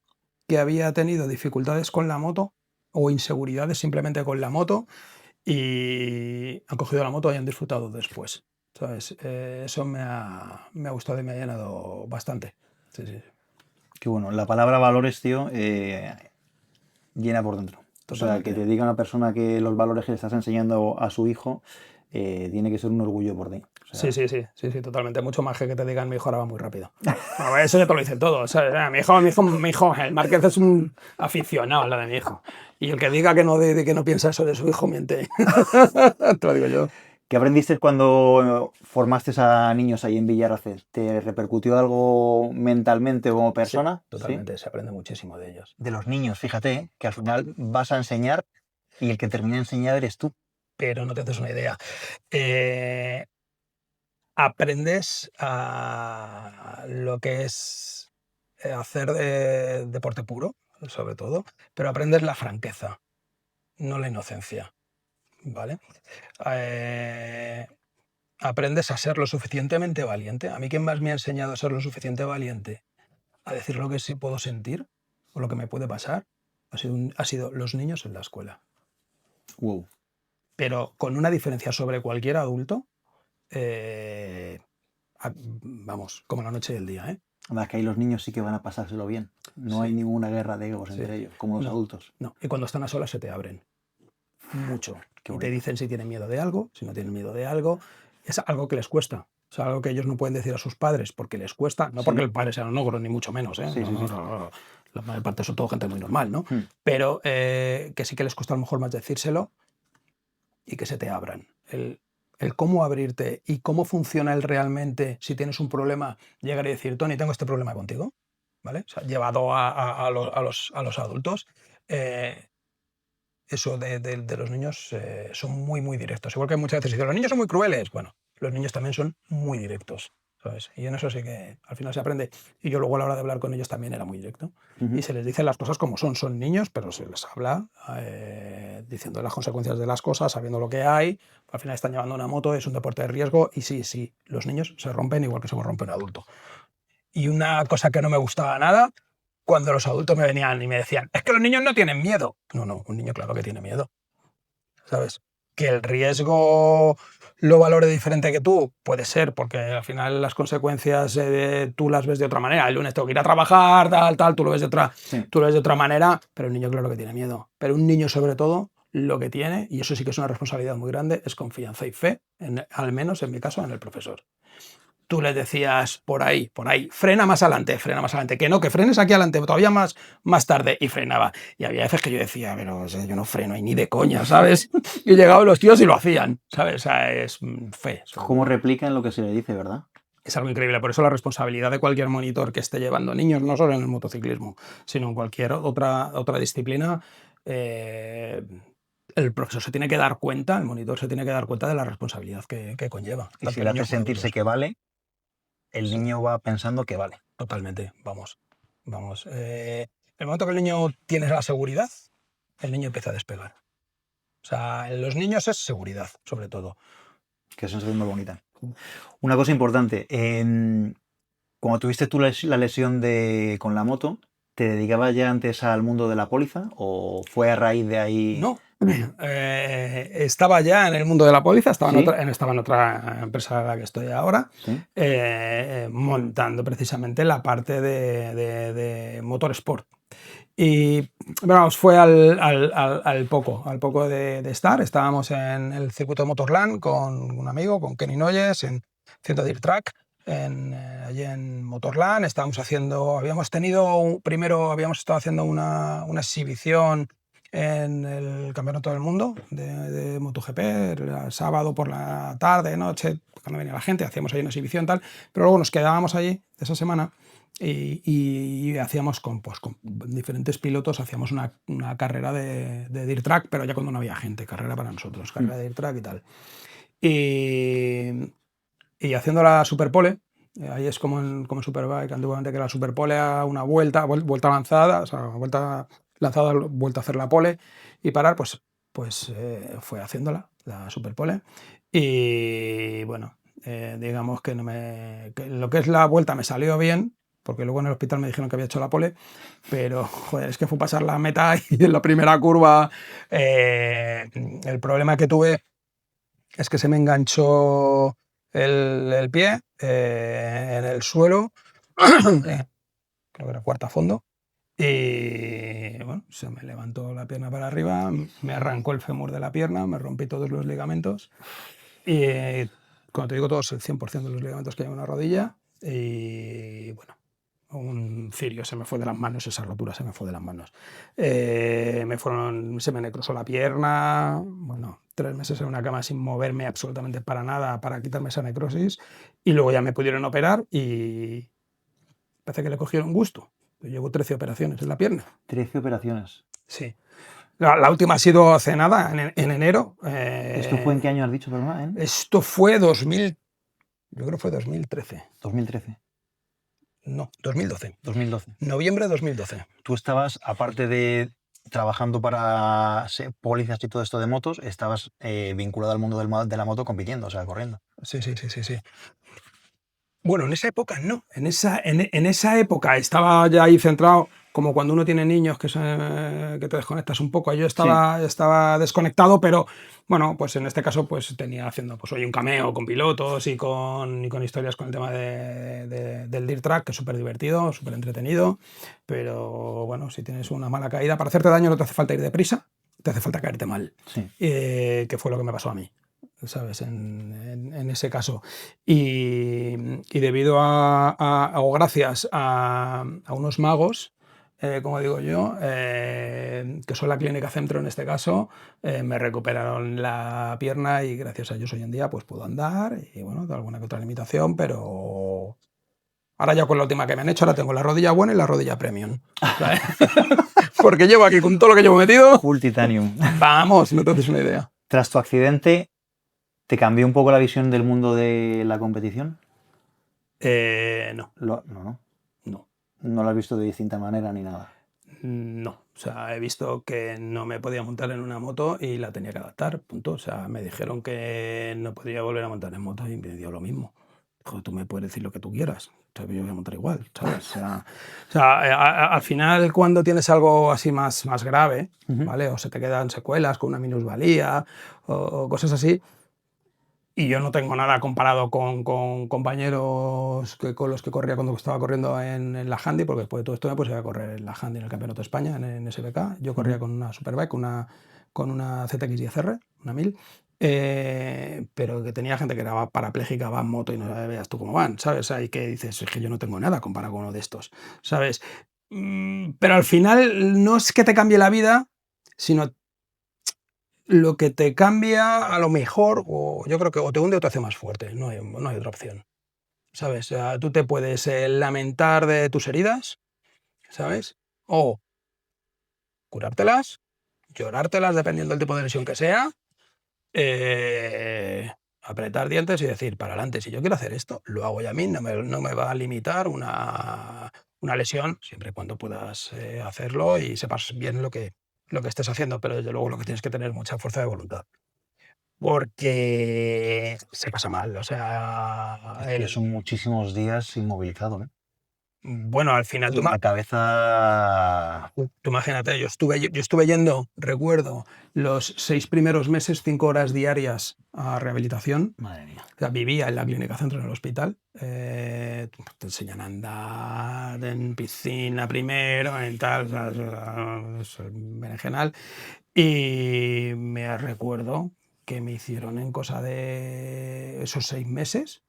que había tenido dificultades con la moto o inseguridades simplemente con la moto y han cogido la moto y han disfrutado después, ¿sabes? Eso me ha gustado y me ha llenado bastante. Sí, sí. Que bueno, la palabra valores, tío, llena por dentro. O sea, Totalmente. que te diga una persona que los valores que le estás enseñando a su hijo tiene que ser un orgullo por ti. O sea, Sí, totalmente. Mucho más que te digan mi hijo ahora va muy rápido. No, eso ya te lo dicen todos. ¿Sabes? Mi hijo, el Márquez es un aficionado a la de mi hijo. Y el que diga que no piensa eso de su hijo miente. Te lo digo yo. ¿qué aprendiste cuando formaste a niños ahí en Villarroces? ¿Te repercutió algo mentalmente como persona? Sí, totalmente, se aprende muchísimo de ellos. De los niños, fíjate, que al final vas a enseñar y el que termina de enseñar eres tú. Pero no te haces una idea. Aprendes a lo que es hacer deporte puro, sobre todo, pero aprendes la franqueza, no la inocencia, ¿vale? Aprendes a ser lo suficientemente valiente. A mí quien más me ha enseñado a ser lo suficiente valiente, a decir lo que sí puedo sentir o lo que me puede pasar, ha sido los niños en la escuela. Wow. Pero con una diferencia sobre cualquier adulto, vamos, como la noche y el día, ¿eh? Además que ahí los niños sí que van a pasárselo bien. No Sí. hay ninguna guerra de egos Sí. entre ellos, como los adultos. No, y cuando están a solas se te abren mucho. Qué Y te bonito. dicen si tienen miedo de algo, si no tienen miedo de algo. Es algo que les cuesta. Es algo que ellos no pueden decir a sus padres porque les cuesta. No Sí. porque el padre sea un ogro, ni mucho menos. ¿eh? Sí, No, sí, no, sí. no. La mayor parte son todo gente muy normal, ¿no? Pero Pero que sí que les cuesta a lo mejor más decírselo y que se te abran. El cómo abrirte y cómo funciona el realmente, si tienes un problema, llegar y decir, Tony, tengo este problema contigo, ¿vale? O sea, llevado a los adultos, eso de los niños son muy, muy directos. Igual que muchas veces dicen, los niños son muy crueles. Bueno, los niños también son muy directos, ¿sabes? Y en eso sí que al final se aprende. Y yo luego a la hora de hablar con ellos también era muy directo. Y se les dicen las cosas como son. Son niños, pero se les habla diciendo las consecuencias de las cosas, sabiendo lo que hay. Al final están llevando una moto, es un deporte de riesgo. Y sí, los niños se rompen igual que se rompe un adulto. Y una cosa que no me gustaba nada, cuando los adultos me venían y me decían, es que los niños no tienen miedo. No, un niño claro que tiene miedo, ¿sabes? Que el riesgo lo valore diferente que tú, puede ser, porque al final las consecuencias tú las ves de otra manera. El lunes tengo que ir a trabajar, tal, tú lo ves tú lo ves de otra manera, pero el niño claro que tiene miedo. Pero un niño sobre todo, lo que tiene, y eso sí que es una responsabilidad muy grande, es confianza y fe, al menos en mi caso, en el profesor. Tú les decías por ahí, frena más adelante, que no, que frenes aquí adelante, todavía más tarde, y frenaba. Y había veces que yo decía, pero o sea, yo no freno ni de coña, ¿sabes? Y llegaban los tíos y lo hacían, ¿sabes? O sea, es fe. ¿Cómo replican lo que se le dice, verdad? Es algo increíble, por eso la responsabilidad de cualquier monitor que esté llevando niños, no solo en el motociclismo, sino en cualquier otra disciplina, el profesor se tiene que dar cuenta, el monitor se tiene que dar cuenta de la responsabilidad que conlleva. Y si le hace sentirse que vale, el niño va pensando que vale. Totalmente, vamos. El momento que el niño tiene la seguridad, el niño empieza a despegar. O sea, en los niños es seguridad, sobre todo. Que es una sensación muy bonita. Una cosa importante, cuando tuviste tú la lesión con la moto, ¿te dedicabas ya antes al mundo de la póliza o fue a raíz de ahí? No, estaba ya en el mundo de la póliza, estaba, ¿Sí? estaba en otra empresa en la que estoy ahora, ¿Sí? montando precisamente la parte de motorsport. Y vamos, fue al poco de estar. Estábamos en el circuito de Motorland con un amigo, con Kenny Noyes, haciendo Dirt Track, allí en Motorland. Habíamos estado haciendo una exhibición en el Campeonato del Mundo de MotoGP, el sábado por la tarde, noche, cuando venía la gente, hacíamos ahí una exhibición tal, pero luego nos quedábamos allí esa semana y hacíamos con diferentes pilotos, hacíamos una carrera de Dirt Track, pero ya cuando no había gente, carrera para nosotros, carrera de Dirt Track y tal. Y haciendo la Superpole, Ahí es como en Superbike, antiguamente que era Superpole a una vuelta lanzada, o sea, vuelta lanzada, vuelta a hacer la pole y parar, pues fue haciéndola, la Superpole. Y bueno, digamos que, que lo que es la vuelta me salió bien, porque luego en el hospital me dijeron que había hecho la pole, pero joder, es que fue pasar la meta y en la primera curva el problema que tuve es que se me enganchó el pie en el suelo, creo que era cuarta fondo, y bueno, se me levantó la pierna para arriba, me arrancó el fémur de la pierna, me rompí todos los ligamentos, y cuando te digo todos, el 100% de los ligamentos que hay en una rodilla, y bueno, un cirio se me fue de las manos, esa rotura se me fue de las manos. Se me necrosó la pierna, bueno, 3 meses en una cama sin moverme absolutamente para nada para quitarme esa necrosis y luego ya me pudieron operar y parece que le cogieron gusto. Llevo 13 operaciones en la pierna. 13 operaciones. Sí. La última ha sido hace nada, en enero. ¿Esto fue en qué año has dicho, perdón? Esto fue 2000, yo creo que fue 2013. 2013. No, 2012. 2012. Noviembre de 2012. Tú estabas, aparte de trabajando para pólizas y todo esto de motos, estabas vinculado al mundo de la moto compitiendo, o sea, corriendo. Sí. Bueno, en esa época no. En esa época estaba ya ahí centrado, como cuando uno tiene niños que te desconectas un poco. Yo estaba desconectado, pero bueno, pues en este caso pues tenía haciendo pues hoy un cameo con pilotos y con historias con el tema del Dirt Track, que es súper divertido, súper entretenido. Pero bueno, si tienes una mala caída, para hacerte daño no te hace falta ir deprisa, te hace falta caerte mal. Sí. Que fue lo que me pasó a mí, ¿sabes? En ese caso. Y debido o gracias a unos magos, como digo yo, que son la Clínica Centro en este caso, me recuperaron la pierna y gracias a ellos hoy en día pues puedo andar y bueno, de alguna que otra limitación, pero ahora ya con la última que me han hecho, ahora tengo la rodilla buena y la rodilla premium. Porque llevo aquí con todo lo que llevo metido. Full titanium. Vamos, no te haces una idea. Tras tu accidente, ¿te cambió un poco la visión del mundo de la competición? No. No. No. No lo has visto de distinta manera ni nada. No, o sea, he visto que no me podía montar en una moto y la tenía que adaptar, punto. O sea, me dijeron que no podía volver a montar en moto y me dio lo mismo. Dijo, tú me puedes decir lo que tú quieras, yo voy a montar igual, ¿sabes? O sea, al final cuando tienes algo así más grave, ¿vale? O se te quedan secuelas con una minusvalía o cosas así, y yo no tengo nada comparado con compañeros con los que corría cuando estaba corriendo en la Handy, porque después de todo esto me puse a correr en la Handy en el Campeonato de España, en SBK. Yo corría con una Superbike, con una ZX10R, una 1000, pero que tenía gente que era parapléjica, va en moto y no veas tú cómo van, ¿sabes? Hay que dices, es que yo no tengo nada comparado con uno de estos, ¿sabes? Pero al final no es que te cambie la vida, sino lo que te cambia a lo mejor, o yo creo que o te hunde o te hace más fuerte, no hay otra opción, ¿sabes? O sea, tú te puedes lamentar de tus heridas, ¿sabes? O curártelas, llorártelas dependiendo del tipo de lesión que sea, apretar dientes y decir, para adelante, si yo quiero hacer esto, lo hago y a mí no me va a limitar una lesión, siempre y cuando puedas hacerlo y sepas bien lo que estés haciendo, pero desde luego lo que tienes que tener es mucha fuerza de voluntad. Porque se pasa mal, o sea... Es que son muchísimos días inmovilizado, ¿eh? Bueno, al final... La cabeza... Tú imagínate, yo estuve yendo, recuerdo, los 6 primeros meses, 5 horas diarias a rehabilitación. Madre mía. O sea, vivía en la Clínica Centro, en el hospital. Te enseñan a andar en piscina primero, en tal, o sea, es berenjenal. Y me recuerdo que me hicieron en cosa de esos 6 meses,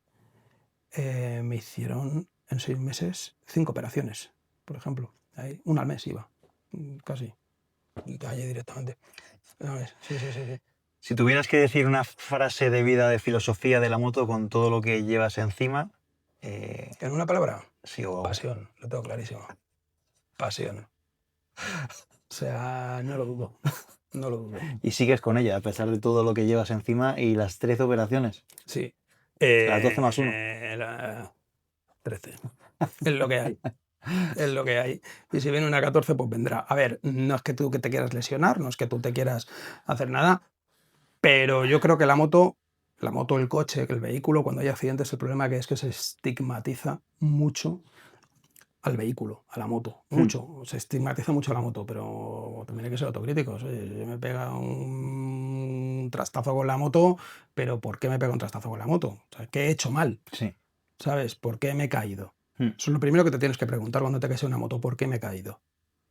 me hicieron en 6 meses 5 operaciones, por ejemplo. Ahí, una al mes iba, casi, allí directamente. Sí. Si tuvieras que decir una frase de vida, de filosofía de la moto con todo lo que llevas encima... ¿En una palabra? Sí, o... Pasión, lo tengo clarísimo. Pasión. O sea, no lo dudo. No lo dudo. Y sigues con ella, a pesar de todo lo que llevas encima y las 13 operaciones. Sí. Las 12 más 1. 13. Es lo que hay. Es lo que hay. Y si viene una 14, pues vendrá. A ver, no es que tú que te quieras lesionar, no es que tú te quieras hacer nada, pero yo creo que la moto, el coche, que el vehículo, cuando hay accidentes, el problema que es que se estigmatiza mucho al vehículo, a la moto, mucho. Se estigmatiza mucho a la moto, pero también hay que ser autocríticos. Oye, yo me pega un trastazo con la moto, pero ¿por qué me pega un trastazo con la moto? O sea, ¿qué he hecho mal? Sí. ¿Sabes? ¿Por qué me he caído? Eso es lo primero que te tienes que preguntar cuando te caes en una moto, ¿por qué me he caído?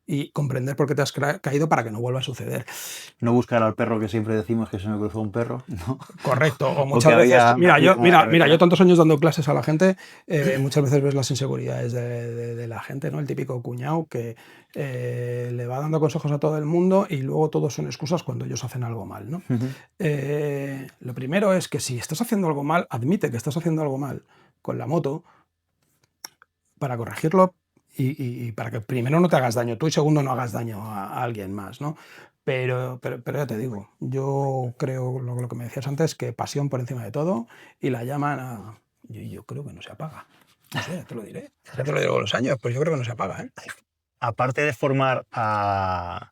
Y comprender por qué te has caído para que no vuelva a suceder. No buscar al perro que siempre decimos que se me cruzó un perro, ¿no? Correcto, o O muchas que veces, había- yo tantos años dando clases a la gente, muchas veces ves las inseguridades de la gente, ¿no? El típico cuñado que le va dando consejos a todo el mundo y luego todos son excusas cuando ellos hacen algo mal, ¿no? Lo primero es que si estás haciendo algo mal, admite que estás haciendo algo mal con la moto para corregirlo y para que primero no te hagas daño tú y segundo no hagas daño a alguien más, ¿no? Pero ya te digo, yo creo lo que me decías antes, que pasión por encima de todo y la llaman a... Yo creo que no se apaga. No sé, ya te lo diré. Ya te lo digo con los años, pues yo creo que no se apaga, ¿eh? Aparte de formar a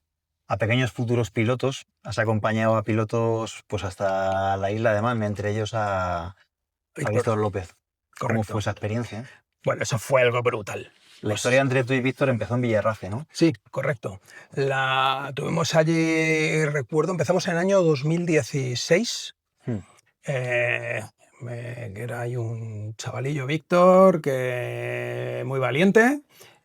pequeños futuros pilotos, has acompañado a pilotos pues hasta la isla de Man, entre ellos a Víctor López. ¿Cómo Correcto. fue esa experiencia? Bueno, eso fue algo brutal. La historia entre tú y Víctor empezó en Villarrace, ¿no? Sí, correcto. La tuvimos allí, recuerdo, empezamos en el año 2016. Que era ahí un chavalillo, Víctor, que muy valiente,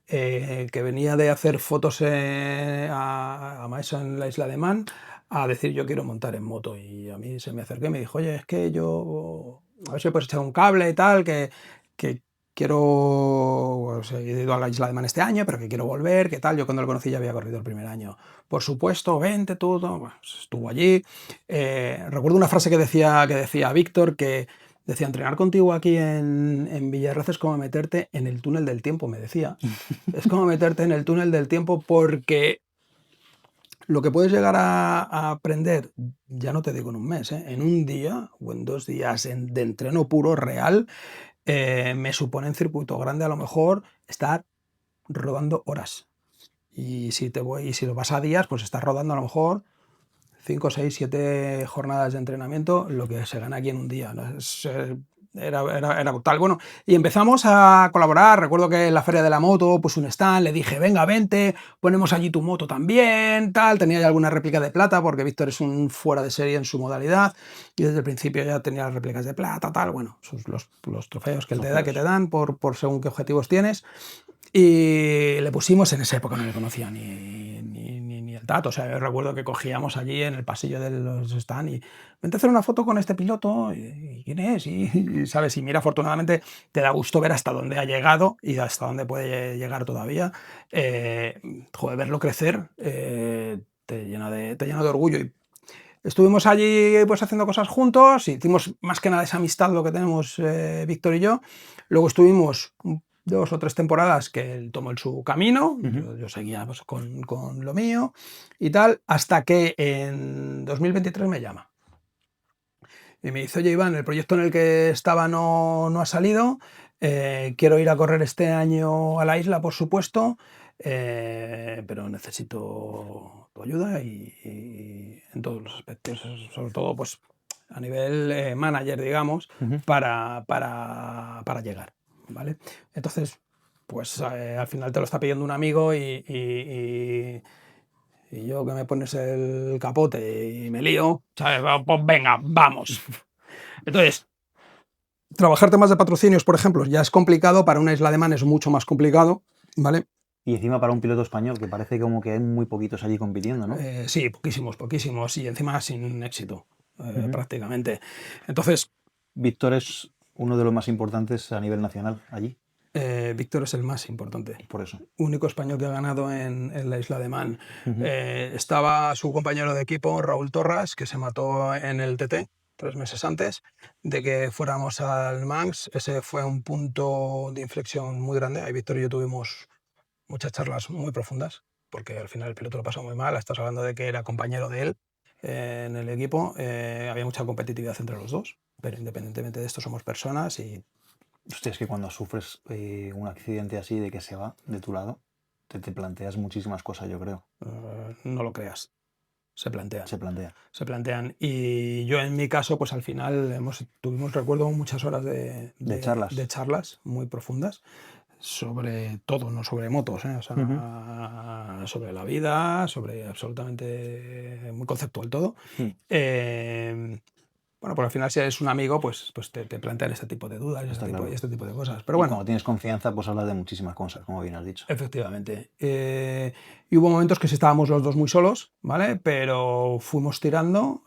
que venía de hacer fotos a Maeso en la isla de Man a decir yo quiero montar en moto. Y a mí se me acercó y me dijo, oye, es que yo, a ver si me puedes echar un cable y tal, que quiero, pues, he ido a la isla de Man este año, pero que quiero volver, ¿qué tal? Yo cuando lo conocí ya había corrido el primer año. Por supuesto, vente tú, bueno, pues estuvo allí. Recuerdo una frase que decía Víctor, que decía, entrenar contigo aquí en Villarraz es como meterte en el túnel del tiempo, me decía. Es como meterte en el túnel del tiempo porque lo que puedes llegar a aprender, ya no te digo en un mes, en un día o en 2 días de entreno puro, real, me supone en circuito grande a lo mejor estar rodando horas. Y si lo vas a días, pues estás rodando a lo mejor 5, 6, 7 jornadas de entrenamiento, lo que se gana aquí en un día, ¿no? Era brutal. Bueno, y empezamos a colaborar. Recuerdo que en la Feria de la Moto puse un stand, le dije, venga, vente, ponemos allí tu moto también, tal. Tenía ya alguna réplica de plata, porque Víctor es un fuera de serie en su modalidad, y desde el principio ya tenía las réplicas de plata, tal. Bueno, los trofeos que te dan por según qué objetivos tienes. Y le pusimos, en esa época no le conocía ni el tato, o sea, yo recuerdo que cogíamos allí en el pasillo de los stands y vente a hacer una foto con este piloto, y ¿quién es? Y, ¿sabes? Y mira, afortunadamente te da gusto ver hasta dónde ha llegado y hasta dónde puede llegar todavía. Joder, verlo crecer te llena de orgullo. Y estuvimos allí pues haciendo cosas juntos, hicimos más que nada esa amistad, lo que tenemos Víctor y yo. Luego estuvimos 2 o 3 temporadas que él tomó su camino, yo seguía pues, con lo mío y tal, hasta que en 2023 me llama. Y me dice, oye Iván, el proyecto en el que estaba no ha salido, quiero ir a correr este año a la isla, por supuesto, pero necesito tu ayuda y en todos los aspectos, sobre todo pues a nivel manager, digamos, para llegar, ¿vale? Entonces, pues al final te lo está pidiendo un amigo y yo que me pones el capote y me lío, ¿sabes? Pues venga, vamos. Entonces, trabajar temas de patrocinios, por ejemplo, ya es complicado, para una isla de Man es mucho más complicado, ¿vale? Y encima para un piloto español, que parece como que hay muy poquitos allí compitiendo, ¿no? Sí, poquísimos, y encima sin éxito, prácticamente. Entonces... Víctor es uno de los más importantes a nivel nacional allí. Víctor es el más importante. Por eso. Único español que ha ganado en la isla de Man. Estaba su compañero de equipo, Raúl Torras, que se mató en el TT 3 meses antes de que fuéramos al Manx. Ese fue un punto de inflexión muy grande. Ahí Víctor y yo tuvimos muchas charlas muy profundas, porque al final el piloto lo pasó muy mal. Estás hablando de que era compañero de él en el equipo. Había mucha competitividad entre los dos, pero independientemente de esto somos personas y Hostia, es que cuando sufres un accidente así de que se va de tu lado, te planteas muchísimas cosas, yo creo. No lo creas, se plantean. Se plantea. Se plantean. Y yo en mi caso, pues al final tuvimos, recuerdo, muchas horas De charlas. de charlas muy profundas sobre todo, no sobre motos, ¿eh? O sea, sobre la vida, sobre absolutamente muy conceptual todo. Bueno, pues al final si eres un amigo, pues te plantean este tipo de dudas y Está claro. este tipo de cosas. Pero Y bueno, cuando tienes confianza, pues hablas de muchísimas cosas, como bien has dicho. efectivamente. Y hubo momentos que sí estábamos los dos muy solos, ¿vale? Pero fuimos tirando,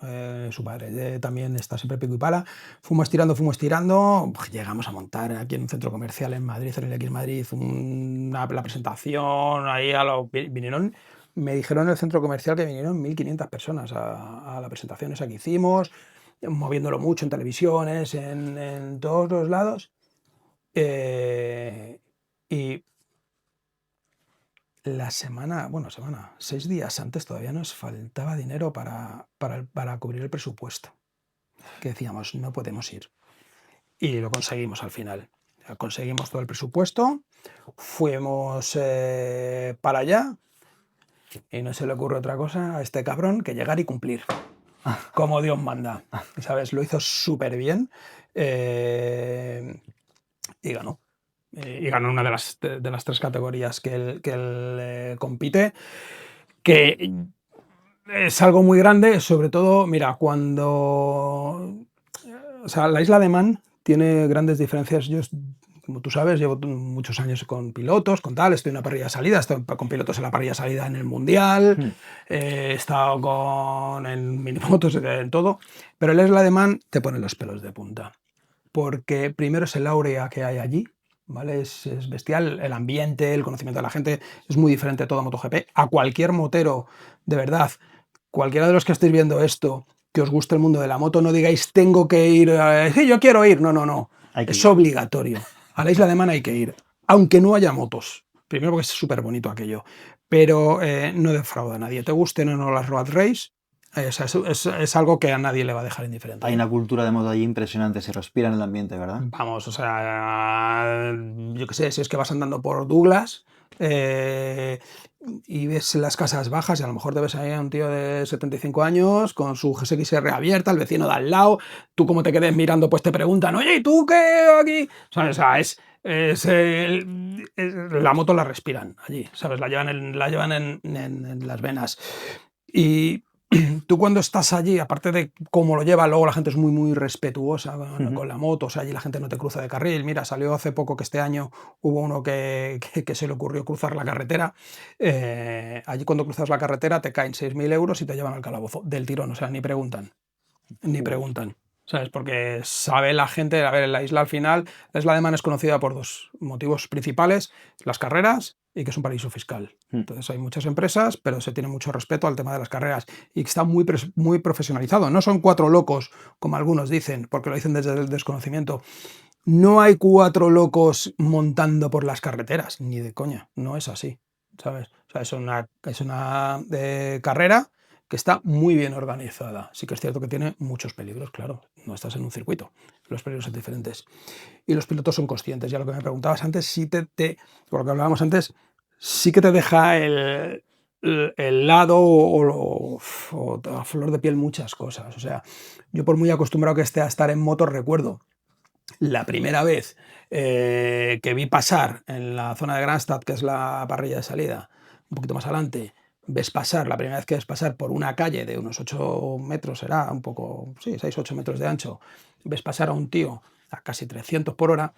su padre también está siempre pico y pala, fuimos tirando, llegamos a montar aquí en un centro comercial en Madrid, en el X Madrid, la presentación, ahí vinieron, me dijeron en el centro comercial que vinieron 1.500 personas a la presentación esa que hicimos, moviéndolo mucho en televisiones, en todos los lados. Y la semana, 6 días antes todavía nos faltaba dinero para cubrir el presupuesto. Que decíamos, no podemos ir. Y lo conseguimos al final. Conseguimos todo el presupuesto, fuimos para allá y no se le ocurre otra cosa a este cabrón que llegar y cumplir. Como Dios manda. ¿Sabes? Lo hizo súper bien y ganó. Y ganó una de las 3 categorías que él compite, que es algo muy grande, sobre todo, mira, o sea, la isla de Man tiene grandes diferencias. Yo, como tú sabes, llevo muchos años con pilotos, estoy en una parrilla de salida, estoy con pilotos en la parrilla de salida en el Mundial, he estado en minimotos, en todo, pero la isla de Man te pone los pelos de punta, porque primero es el áurea que hay allí, ¿vale? Es bestial, el ambiente, el conocimiento de la gente, es muy diferente a todo MotoGP, a cualquier motero, de verdad, cualquiera de los que estéis viendo esto, que os guste el mundo de la moto, no digáis tengo que ir, sí, yo quiero ir, no, es obligatorio, a la isla de Man hay que ir, aunque no haya motos, primero porque es súper bonito aquello, pero no defrauda a nadie, te gusten o no las road race, es algo que a nadie le va a dejar indiferente. Hay una cultura de moto allí impresionante, se respira en el ambiente, ¿verdad? Vamos, o sea, yo qué sé, si es que vas andando por Douglas y ves las casas bajas y a lo mejor te ves ahí a un tío de 75 años con su GSX-R abierta, el vecino de al lado, tú como te quedes mirando pues te preguntan, oye, ¿y tú qué aquí? O sea, la moto la respiran allí, ¿sabes? La llevan en las venas. Y tú cuando estás allí, aparte de cómo lo lleva, luego la gente es muy, muy respetuosa con la moto, o sea, allí la gente no te cruza de carril. Mira, salió hace poco que este año hubo uno que se le ocurrió cruzar la carretera. Allí cuando cruzas la carretera te caen 6.000 euros y te llevan al calabozo del tirón, o sea, ni preguntan, ¿sabes? Porque sabe la gente, a ver, en la isla al final, la isla de Man es conocida por 2 motivos principales, las carreras y que es un paraíso fiscal. Entonces hay muchas empresas, pero se tiene mucho respeto al tema de las carreras y que está muy profesionalizado. No son 4 locos, como algunos dicen, porque lo dicen desde el desconocimiento. No hay 4 locos montando por las carreteras, ni de coña, no es así, ¿sabes? O sea, es una carrera que está muy bien organizada. Sí que es cierto que tiene muchos peligros, claro, no estás en un circuito, los peligros son diferentes. Y los pilotos son conscientes, ya lo que me preguntabas antes, sí por lo que hablábamos antes, sí que te deja el lado o a flor de piel muchas cosas. O sea, yo por muy acostumbrado que esté a estar en moto, recuerdo la primera vez que vi pasar en la zona de Granstad, que es la parrilla de salida, un poquito más adelante, la primera vez que ves pasar por una calle de unos 8 metros, será un poco, sí, 6-8 metros de ancho, ves pasar a un tío a casi 300 por hora,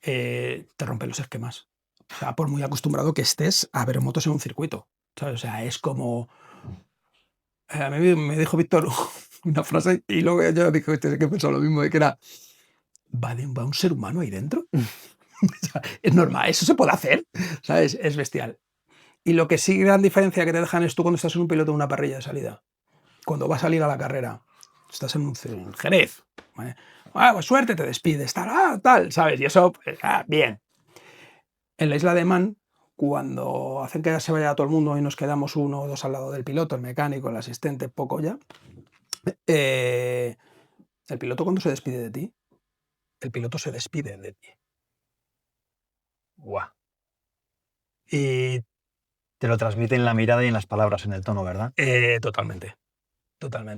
te rompen los esquemas. O sea, por muy acostumbrado que estés a ver motos en un circuito, ¿sabes? O sea, es como... A mí me dijo Víctor una frase y luego yo dije, que he pensado lo mismo, de que era, ¿va un ser humano ahí dentro? O sea, es normal, eso se puede hacer, ¿sabes? Es bestial. Y lo que sí, gran diferencia que te dejan es tú cuando estás en un piloto de una parrilla de salida. Cuando vas a salir a la carrera, estás en Jerez, ¿vale? Pues suerte, te despides, tal, ¿sabes? Y eso, pues, bien. En la isla de Man, cuando hacen que se vaya todo el mundo y nos quedamos 1 o 2 al lado del piloto, el mecánico, el asistente, poco ya, el piloto cuando se despide de ti, el piloto se despide de ti. Guau. Y Te lo transmite en la mirada y en las palabras, en el tono, ¿verdad? totalmente,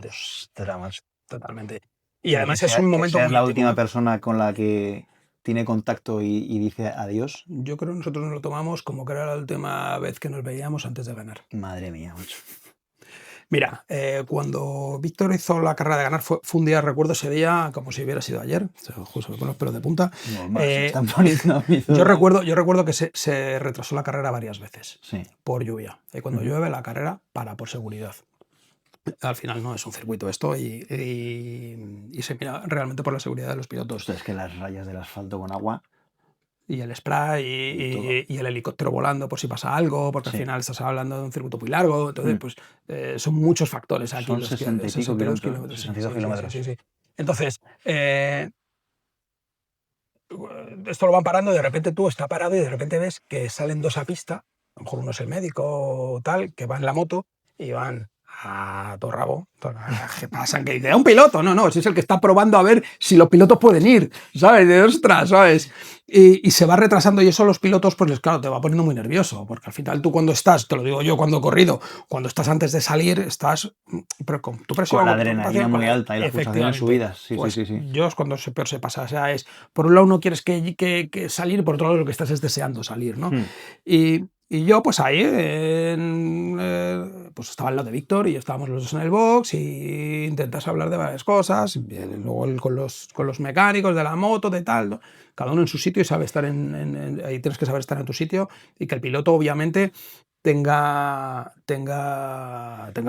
Ostras, macho. totalmente. Y Pero además es un que momento seas muy la íntimo, última ¿eh? persona con la que tiene contacto y dice adiós. Yo creo que nosotros nos lo tomamos como que era la última vez que nos veíamos antes de ganar. Madre mía, macho. Mira, cuando Víctor hizo la carrera de ganar, fue un día, recuerdo ese día como si hubiera sido ayer, justo con los pelos de punta. Normal, se están poniendo a mí Yo todo. recuerdo que se retrasó la carrera varias veces Sí. por lluvia. Y cuando Ujú. llueve, la carrera para por seguridad. Al final no es un circuito esto y se mira realmente por la seguridad de los pilotos. Ostras, es que las rayas del asfalto con agua Y el spray y todo. y el helicóptero volando por si pasa algo, porque al Sí. final estás hablando de un circuito muy largo. Entonces, pues son muchos factores aquí. Son Los 60 y pico 62 kilómetros. kilómetros. Sí, 62 sí, sí, kilómetros. sí, sí. Entonces, esto lo van parando, de repente tú estás parado y de repente ves que salen dos a pista, a lo mejor uno es el médico o tal, que va en la moto y van a todo rabo. ¿Qué pasan? Que dice, un piloto. No, ese es el que está probando a ver si los pilotos pueden ir, ¿sabes? De ostras, ¿sabes? Y se va retrasando y eso a los pilotos, pues claro, te va poniendo muy nervioso, porque al final tú cuando estás, te lo digo yo cuando he corrido, cuando estás antes de salir, estás pero con tu presión, Con la con tu adrenalina preocupación, muy alta y las pulsaciones efectivamente. subidas. Sí, Pues sí, sí, sí. yo es cuando peor se pasa, o sea, es por un lado no quieres que salir, por otro lado lo que estás es deseando salir, ¿no? Y yo pues ahí, pues estaba al lado de Víctor y estábamos los dos en el box y intentas hablar de varias cosas, luego con los mecánicos de la moto, de tal, ¿no? Cada uno en su sitio y sabe estar ahí tienes que saber estar en tu sitio y que el piloto obviamente tenga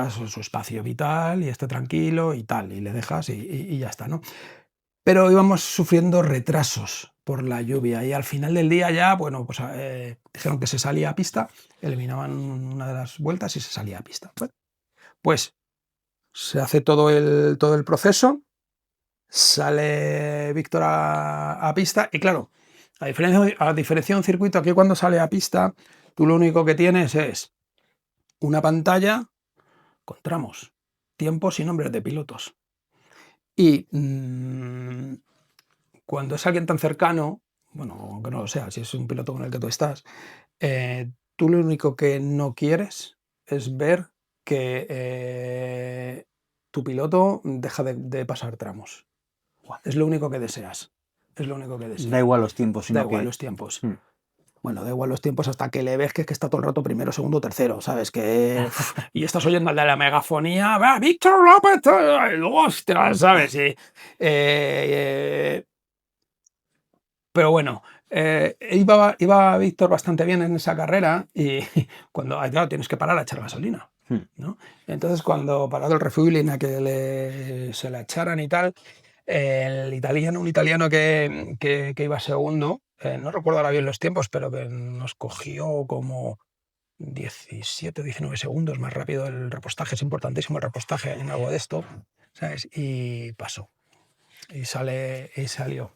su espacio vital y esté tranquilo y tal, y le dejas y ya está, ¿no? Pero íbamos sufriendo retrasos por la lluvia y al final del día ya, bueno, pues dijeron que se salía a pista, eliminaban una de las vueltas y se salía a pista. Bueno, pues se hace todo el proceso, sale Víctor a pista y claro, a diferencia de un circuito, aquí cuando sale a pista, tú lo único que tienes es una pantalla con tramos, tiempos y nombres de pilotos. Y cuando es alguien tan cercano, bueno, aunque no lo sea, si es un piloto con el que tú estás, tú lo único que no quieres es ver que tu piloto deja de pasar tramos. Es lo único que deseas. Es lo único que deseas. Da igual los tiempos, Da sino igual que... los tiempos. Bueno, da igual los tiempos hasta que le ves que está todo el rato primero, segundo, tercero, ¿sabes? Que y estás oyendo al de la megafonía, ¡va, Víctor López! ¡Ostras! ¿Sabes? Pero bueno, iba Víctor bastante bien en esa carrera y cuando, claro, tienes que parar a echar gasolina, ¿no? Entonces, cuando parado el refueling a que se la echaran y tal, un italiano que iba segundo, no recuerdo ahora bien los tiempos, pero que nos cogió como 17 o 19 segundos más rápido el repostaje, es importantísimo el repostaje en algo de esto, ¿sabes? Y pasó. Y salió.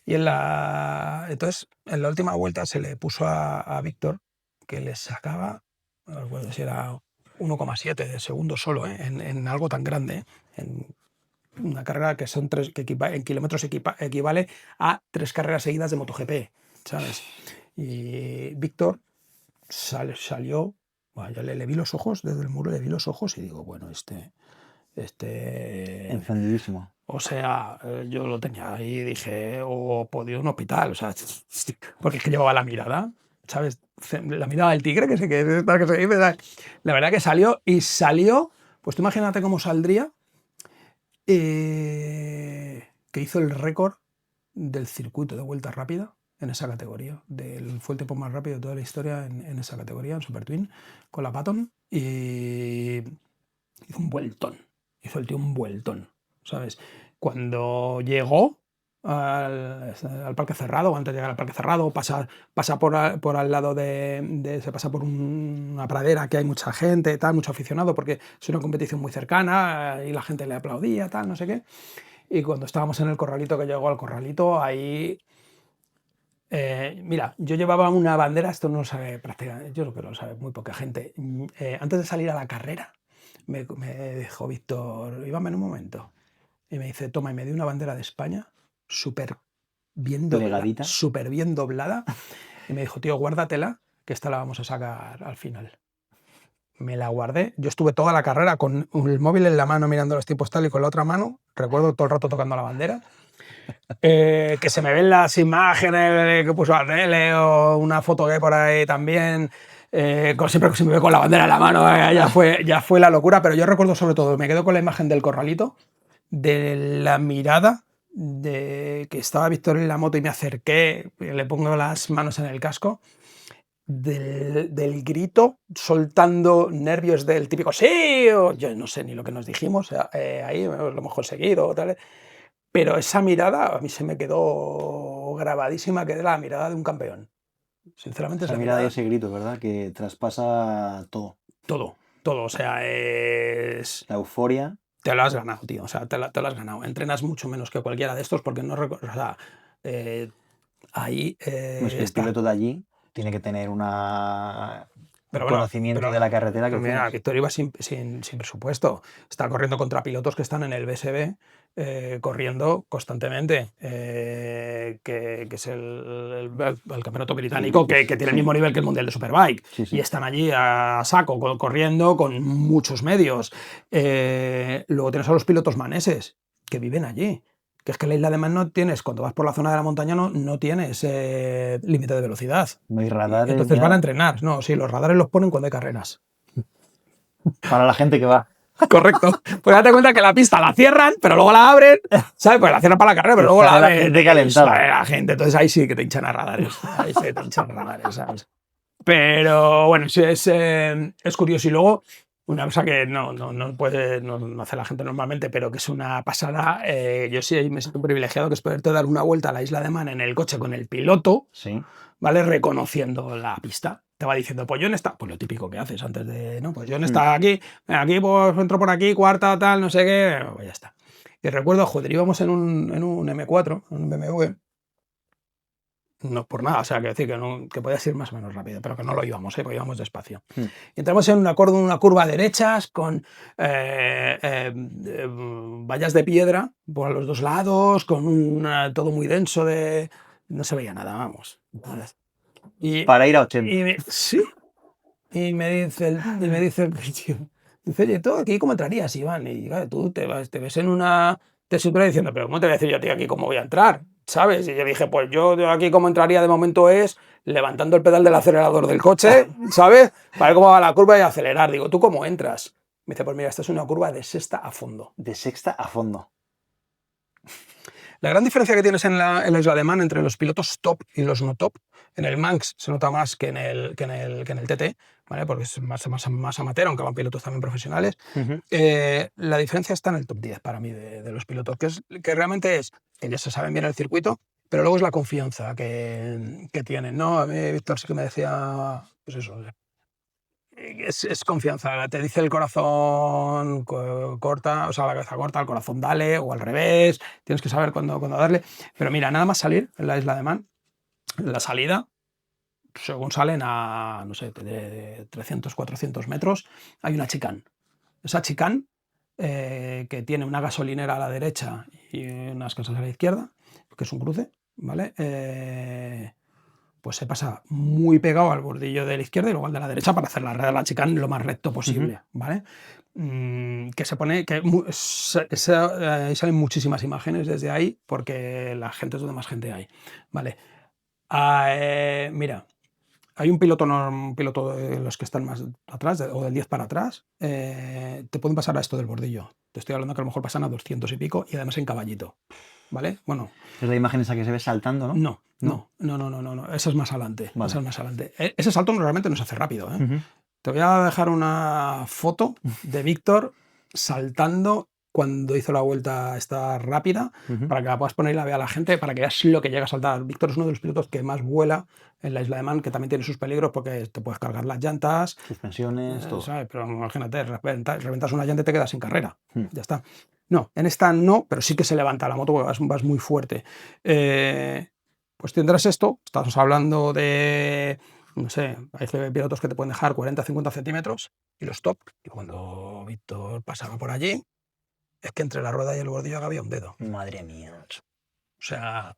Entonces, en la última vuelta se le puso a Víctor que le sacaba, no recuerdo si era 1,7 de segundo solo, en algo tan grande, en una carrera que son en kilómetros equivale a 3 carreras seguidas de MotoGP, ¿sabes? Y Víctor salió, bueno, yo le vi los ojos, desde el muro le vi los ojos y digo, bueno, Encendidísimo. o sea, yo lo tenía ahí y dije, o podía un hospital, o sea, porque es que llevaba la mirada, ¿sabes? La mirada del tigre, que se dice, la verdad que salió, pues tú imagínate cómo saldría, que hizo el récord del circuito de vuelta rápida en esa categoría, fue el tiempo más rápido de toda la historia en esa categoría, en Super Twin, con la Patton, y hizo un vueltón, hizo el tío un vueltón, ¿sabes? Cuando llegó al parque cerrado, o antes de llegar al parque cerrado, pasa por al lado se pasa por una pradera que hay mucha gente, tal, mucho aficionado, porque es una competición muy cercana y la gente le aplaudía, tal, no sé qué. Y cuando estábamos en el corralito, que llegó al corralito, ahí... mira, yo llevaba una bandera, esto no lo sabe prácticamente, yo creo que lo sabe muy poca gente. Antes de salir a la carrera, me dijo Víctor, Iván, en un momento. Y me dice, toma, y me dio una bandera de España súper bien doblada, Plegadita. súper bien doblada. Y me dijo, tío, guárdatela, que esta la vamos a sacar al final. Me la guardé. Yo estuve toda la carrera con el móvil en la mano mirando los tiempos tal y con la otra mano. Recuerdo todo el rato tocando la bandera. Que se me ven las imágenes que puso Arnele o una foto que hay por ahí también. Siempre que se me ve con la bandera en la mano, ya fue la locura. Pero yo recuerdo sobre todo, me quedo con la imagen del corralito, de la mirada de que estaba Víctor en la moto y me acerqué, le pongo las manos en el casco. Del grito, soltando nervios del típico sí, o yo no sé ni lo que nos dijimos, ahí lo hemos conseguido, tal, pero esa mirada a mí se me quedó grabadísima, que era la mirada de un campeón. Sinceramente, Esa esa mirada y mirada, ese grito, ¿verdad? Que traspasa todo. todo, o sea, La euforia. te lo has ganado, tío, o sea, te lo has ganado. Entrenas mucho menos que cualquiera de estos porque no, o sea, ahí No es que el está. piloto de allí tiene que tener un Pero bueno, conocimiento de la carretera que mira, flipas. Víctor iba sin presupuesto. Está corriendo contra pilotos que están en el BSB, corriendo constantemente, que es el campeonato británico, que tiene el mismo nivel que el Mundial de Superbike. Sí, sí. Y están allí a saco, corriendo con muchos medios. Luego tienes a los pilotos maneses, que viven allí. Que es que en la isla de Man no tienes, cuando vas por la zona de la montaña no tienes límite de velocidad. No hay radares. Entonces ya. van a entrenar. No, sí, los radares los ponen cuando hay carreras. Para la gente que va. Correcto. Pues date cuenta que la pista la cierran, pero luego la abren, ¿sabes? Pues la cierran para la carrera, pero luego la Sale la abren. gente calentada. Sale la gente. Entonces ahí sí que te hinchan a radares. Ahí sí que te hinchan a radares, ¿sabes? Pero bueno, sí, es curioso. Y luego, una cosa que no hace la gente normalmente, pero que es una pasada, yo sí me siento privilegiado, que es poderte dar una vuelta a la isla de Man en el coche con el piloto, Sí. ¿vale? Reconociendo la pista. Te va diciendo, pues yo en esta, pues lo típico que haces antes de, no, pues yo en esta aquí pues entro por aquí, cuarta, tal, no sé qué, pues ya está. Y recuerdo, joder, íbamos en un M4, un BMW, no por nada, o sea, que decir que podías ir más o menos rápido, pero que no lo íbamos, porque íbamos despacio. Y entramos en una curva derechas con vallas de piedra por los dos lados, con todo muy denso no se veía nada, vamos. Para ir a 80. Sí. Y me dice el tío, dice, oye, ¿tú aquí cómo entrarías, Iván? Y claro, tú te ves en una tesitura diciendo, pero ¿cómo te voy a decir yo a ti aquí cómo voy a entrar? ¿Sabes? Y yo dije, pues yo aquí cómo entraría de momento es levantando el pedal del acelerador del coche, ¿sabes? Para ver cómo va la curva y acelerar. Digo, ¿tú cómo entras? Me dice, pues mira, esta es una curva de sexta a fondo. De sexta a fondo. La gran diferencia que tienes en la isla de Man entre los pilotos top y los no top, en el Manx se nota más que en el TT, ¿vale? Porque es más amateur, aunque van pilotos también profesionales. La diferencia está en el top 10 para mí de los pilotos, que realmente es que ya se saben bien el circuito, pero luego es la confianza que tienen, ¿no? A mí Víctor sí que me decía, pues eso, es confianza, te dice el corazón corta, o sea, la cabeza corta, el corazón dale, o al revés, tienes que saber cuándo darle. Pero mira, nada más salir en la isla de Man, la salida, según salen a, no sé, de 300, 400 metros, hay una chicane. Esa chicane, que tiene una gasolinera a la derecha y unas casas a la izquierda, que es un cruce, ¿vale? Pues se pasa muy pegado al bordillo de la izquierda y luego al de la derecha para hacer la red de la chicane lo más recto posible, ¿vale? Que se pone, ahí salen muchísimas imágenes desde ahí porque la gente es donde más gente hay, ¿vale? Mira, hay un piloto de los que están más atrás, o del 10 para atrás, te pueden pasar a esto del bordillo. Te estoy hablando que a lo mejor pasan a 200 y pico y además en caballito, ¿vale? Bueno. Es la imagen esa que se ve saltando, ¿no? No. Esa es más adelante. Vale. Esa es más adelante. Ese salto realmente no se hace rápido, ¿eh? Te voy a dejar una foto de Víctor saltando cuando hizo la vuelta esta rápida, para que la puedas poner y la vea la gente, para que veas lo que llega a saltar. Víctor es uno de los pilotos que más vuela en la isla de Man, que también tiene sus peligros porque te puedes cargar las llantas, suspensiones, todo. ¿sabes? Pero imagínate, reventas una llanta y te quedas sin carrera. Ya está. No, en esta no, pero sí que se levanta la moto porque vas muy fuerte. Pues tendrás esto, estamos hablando de, no sé, hay pilotos que te pueden dejar 40, 50 centímetros y los top. Y cuando Víctor pasaba por allí, es que entre la rueda y el bordillo había un dedo. Madre mía. O sea,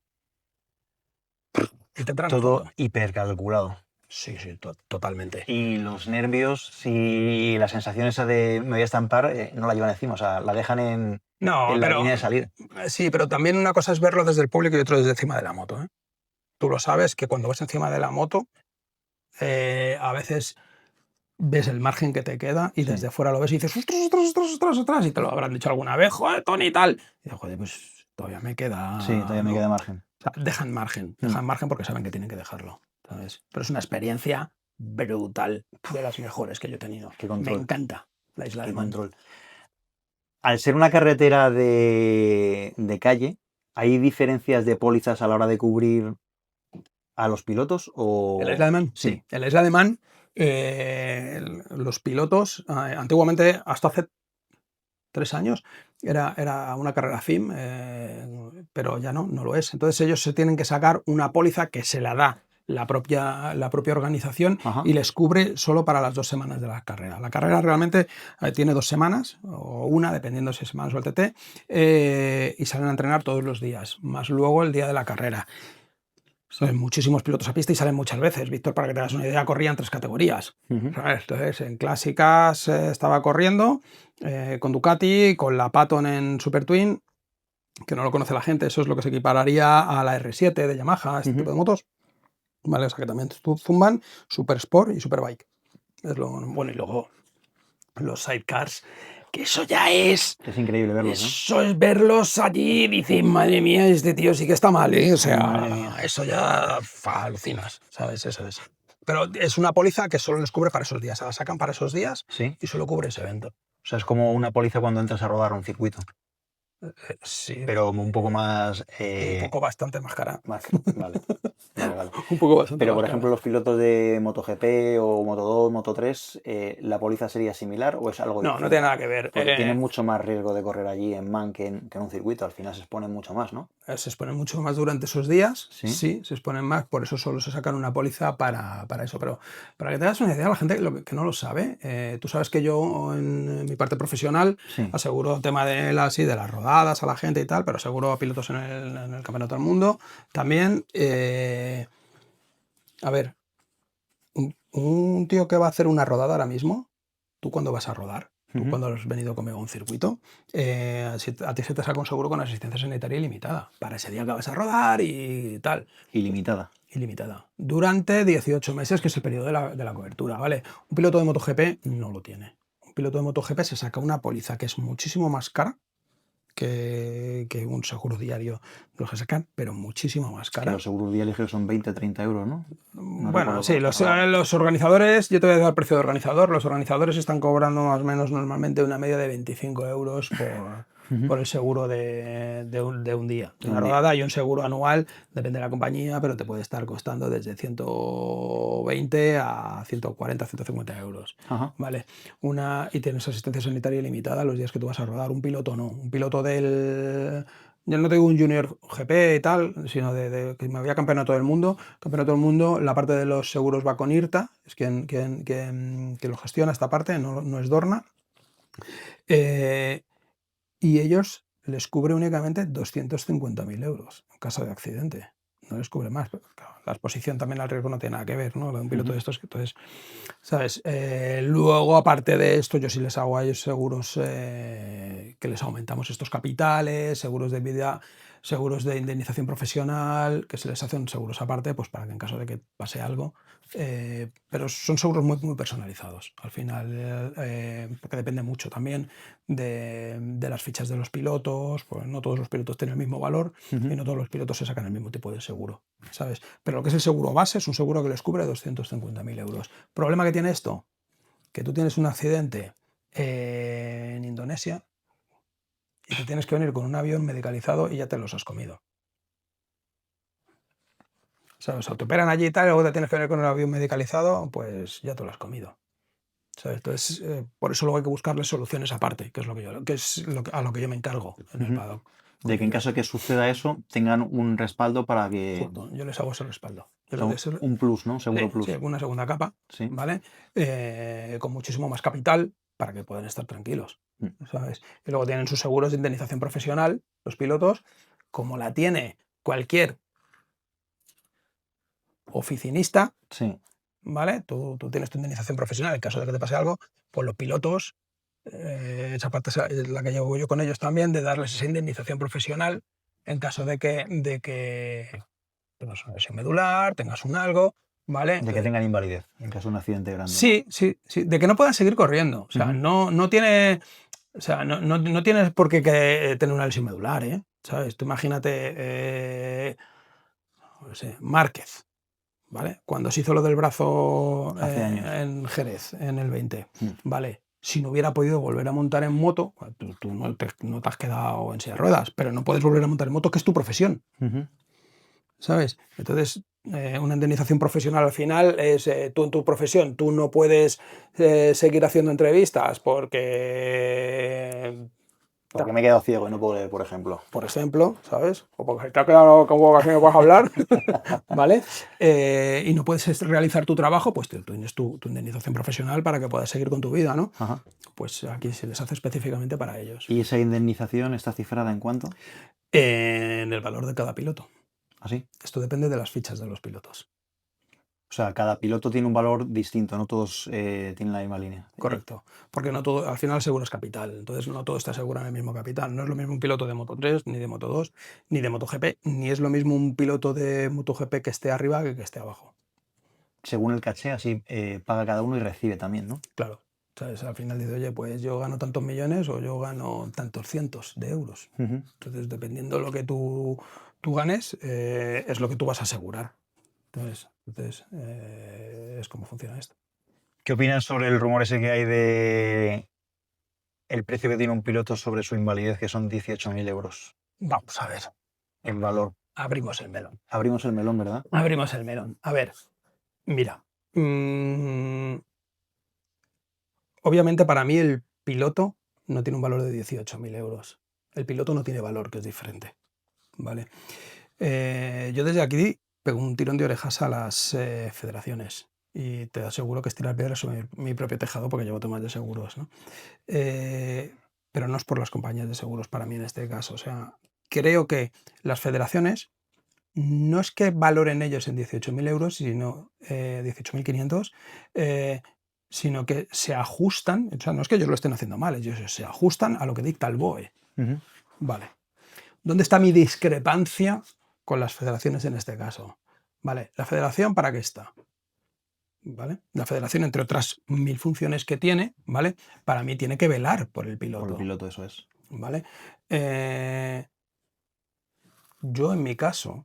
Y te traen Todo foto. hipercalculado. Sí, totalmente. Y los nervios, si la sensación esa de me voy a estampar, no la llevan encima, o sea, la dejan en No, la línea de salida. sí, pero también una cosa es verlo desde el público y otro desde encima de la moto, ¿eh? Tú lo sabes que cuando vas encima de la moto, a veces ves el margen que te queda y Sí. desde fuera lo ves y dices, ostras, y te lo habrán dicho alguna vez, joder, Tony, y tal. Y dices, joder, pues todavía me queda. Sí, todavía me ¿no? queda margen. O sea, dejan margen porque saben que tienen que dejarlo, ¿sabes? Pero es una experiencia brutal, de las mejores que yo he tenido. Qué control. Me encanta la Isla Qué de Man. control. Al ser una carretera de calle, ¿hay diferencias de pólizas a la hora de cubrir a los pilotos? O... ¿En la Isla de Man? Sí. En la Isla de Man, los pilotos, antiguamente, hasta hace 3 años, era una carrera FIM, pero ya no lo es. Entonces ellos se tienen que sacar una póliza que se la da la propia organización Ajá. y les cubre solo para las 2 semanas de la carrera. La carrera realmente tiene 2 semanas, o una, dependiendo si es semanas o el TT, y salen a entrenar todos los días, más luego el día de la carrera. Salen muchísimos pilotos a pista y salen muchas veces. Víctor, para que te hagas una idea, corría en 3 categorías. ¿Sabes? Entonces, en clásicas estaba corriendo con Ducati, con la Patton en Super Twin, que no lo conoce la gente, eso es lo que se equipararía a la R7 de Yamaha, este tipo de motos. ¿Vale? O sea que también zumban Super Sport y Superbike. Es lo bueno, y luego los sidecars, que eso ya es. Es increíble verlos, ¿no? Eso es verlos allí y dicen, madre mía, este tío sí que está mal, ¿eh? O sea, eso ya alucinas, ¿sabes? Eso es. Pero es una póliza que solo les cubre para esos días. Se la sacan para esos días Sí. y solo cubre ese evento. O sea, es como una póliza cuando entras a rodar un circuito. Sí. Pero un poco más... Un poco bastante más cara. Vale. Un poco bastante Pero, más por cara. ejemplo, los pilotos de MotoGP o Moto2, Moto3, ¿la póliza sería similar o es algo No, diferente? no tiene nada que ver. Porque tienen mucho más riesgo de correr allí en Man que en un circuito. Al final se exponen mucho más, ¿no? Se exponen mucho más durante esos días. Sí. Se exponen más. Por eso solo se sacan una póliza para eso. Pero para que te hagas una idea, la gente que no lo sabe, tú sabes que yo en mi parte profesional aseguro tema de las rodadas a la gente y tal, pero aseguro a pilotos en el Campeonato del Mundo. También, a ver, un tío que va a hacer una rodada ahora mismo, ¿tú cuándo vas a rodar? Tú cuando has venido conmigo a un circuito, a ti se te saca un seguro con asistencia sanitaria ilimitada para ese día que vas a rodar y tal. Ilimitada. Durante 18 meses, que es el periodo de la cobertura, ¿vale? Un piloto de MotoGP no lo tiene. Un piloto de MotoGP se saca una póliza que es muchísimo más cara que un seguro diario. Los que sacan, pero muchísimo más cara. Que los seguros diarios son 20-30 euros, ¿no? Bueno, sí, los organizadores, yo te voy a dar el precio de organizador, los organizadores están cobrando más o menos normalmente una media de 25 euros por el seguro de un día, de una rodada, y un seguro anual, depende de la compañía, pero te puede estar costando desde 120 a 140, 150 euros. ¿Vale? Y tienes asistencia sanitaria ilimitada los días que tú vas a rodar. Un piloto no, un piloto yo no tengo un Junior GP y tal, sino de que me voy a Campeonato del Mundo. Campeonato del Mundo, la parte de los seguros va con IRTA, es quien lo gestiona esta parte, no es Dorna. Y ellos les cubre únicamente 250.000 euros en caso de accidente. No les cubre más. Pero, claro, la exposición también al riesgo no tiene nada que ver, ¿no? De un piloto de estos. Entonces, ¿sabes? Luego, aparte de esto, yo sí les hago a ellos seguros que les aumentamos estos capitales, seguros de vida, seguros de indemnización profesional, que se les hacen seguros aparte, pues para que en caso de que pase algo. Pero son seguros muy, muy personalizados. Al final, porque depende mucho también de las fichas de los pilotos, pues no todos los pilotos tienen el mismo valor y no todos los pilotos se sacan el mismo tipo de seguro, ¿sabes? Pero lo que es el seguro base es un seguro que les cubre 250.000 euros. ¿Problema que tiene esto? Que tú tienes un accidente en Indonesia y te tienes que venir con un avión medicalizado y ya te los has comido. ¿Sabes? O te operan allí y tal, y luego te tienes que venir con un avión medicalizado, pues ya te lo has comido. ¿Sabes? Entonces, por eso luego hay que buscarle soluciones aparte, que es a lo que yo me encargo en el paddock. De que en caso de que suceda eso, tengan un respaldo para que... Justo, yo les hago ese respaldo. Un plus, ¿no? Seguro plus. Sí, una segunda capa, ¿vale? Con muchísimo más capital para que puedan estar tranquilos, ¿sabes? Y luego tienen sus seguros de indemnización profesional, los pilotos, como la tiene cualquier oficinista, Sí. ¿vale? Tú tienes tu indemnización profesional. En caso de que te pase algo, pues los pilotos, esa parte es la que llevo yo con ellos también, de darles esa indemnización profesional en caso de que tengas una lesión medular, tengas un algo, ¿vale? De que tengan invalidez en caso de un accidente grande. Sí, sí, sí, de que no puedan seguir corriendo. O sea, no tiene. O sea, no tienes por qué tener una lesión medular, ¿eh? ¿Sabes? Tú imagínate, no sé, Márquez, ¿vale? Cuando se hizo lo del brazo Hace años. en Jerez, en el 20, ¿vale? Si no hubiera podido volver a montar en moto, tú no te has quedado en silla de ruedas, pero no puedes volver a montar en moto, que es tu profesión, ¿sabes? Entonces, una indemnización profesional al final es tú en tu profesión, tú no puedes seguir haciendo entrevistas porque me he quedado ciego y no puedo leer, por ejemplo. por ejemplo, ¿sabes? O porque te ha quedado como que no puedes hablar, ¿vale? Y no puedes realizar tu trabajo, pues tú tienes tu indemnización profesional para que puedas seguir con tu vida, ¿no? Ajá. Pues aquí se les hace específicamente para ellos. ¿Y esa indemnización está cifrada en cuánto? En el valor de cada piloto. ¿Así? Esto depende de las fichas de los pilotos. O sea, cada piloto tiene un valor distinto, no todos tienen la misma línea. Correcto, porque no todo, al final el seguro es capital, entonces no todo está asegurado en el mismo capital. No es lo mismo un piloto de Moto 3, ni de Moto 2, ni de MotoGP, ni es lo mismo un piloto de MotoGP que esté arriba que esté abajo. Según el caché, así paga cada uno y recibe también, ¿no? Claro, ¿sabes? Al final dice, oye, pues yo gano tantos millones o yo gano tantos cientos de euros. Entonces, dependiendo de lo que tú ganes, es lo que tú vas a asegurar. Entonces es como funciona esto. ¿Qué opinas sobre el rumor ese que hay de el precio que tiene un piloto sobre su invalidez, que son 18.000 euros? Vamos a ver, El valor. abrimos el melón. Abrimos el melón, ¿verdad? Abrimos el melón. A ver, mira, obviamente para mí el piloto no tiene un valor de 18.000 euros. El piloto no tiene valor, que es diferente. ¿Vale? Yo desde aquí pego un tirón de orejas a las federaciones y te aseguro que es tirar piedras sobre mi propio tejado porque llevo temas de seguros, ¿no? Pero no es por las compañías de seguros para mí en este caso. O sea, creo que las federaciones no es que valoren ellos en 18.000 euros, sino 18.500, sino que se ajustan, o sea, no es que ellos lo estén haciendo mal, ellos se ajustan a lo que dicta el BOE. Vale. ¿Dónde está mi discrepancia con las federaciones en este caso? Vale, ¿la federación para qué está? ¿Vale? La federación, entre otras 1000 funciones que tiene, ¿vale? Para mí tiene que velar por el piloto. Por el piloto, eso es. ¿Vale? Yo en mi caso,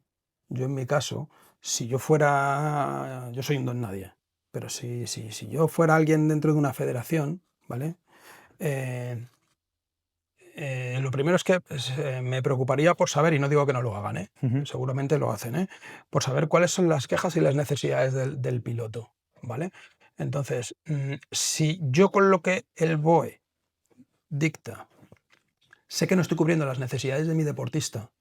si yo fuera, yo soy un don nadie, pero si yo fuera alguien dentro de una federación, ¿vale? Lo primero es que me preocuparía por saber, y no digo que no lo hagan, seguramente lo hacen, por saber cuáles son las quejas y las necesidades del piloto, ¿vale? Entonces, si yo con lo que el BOE dicta sé que no estoy cubriendo las necesidades de mi deportista,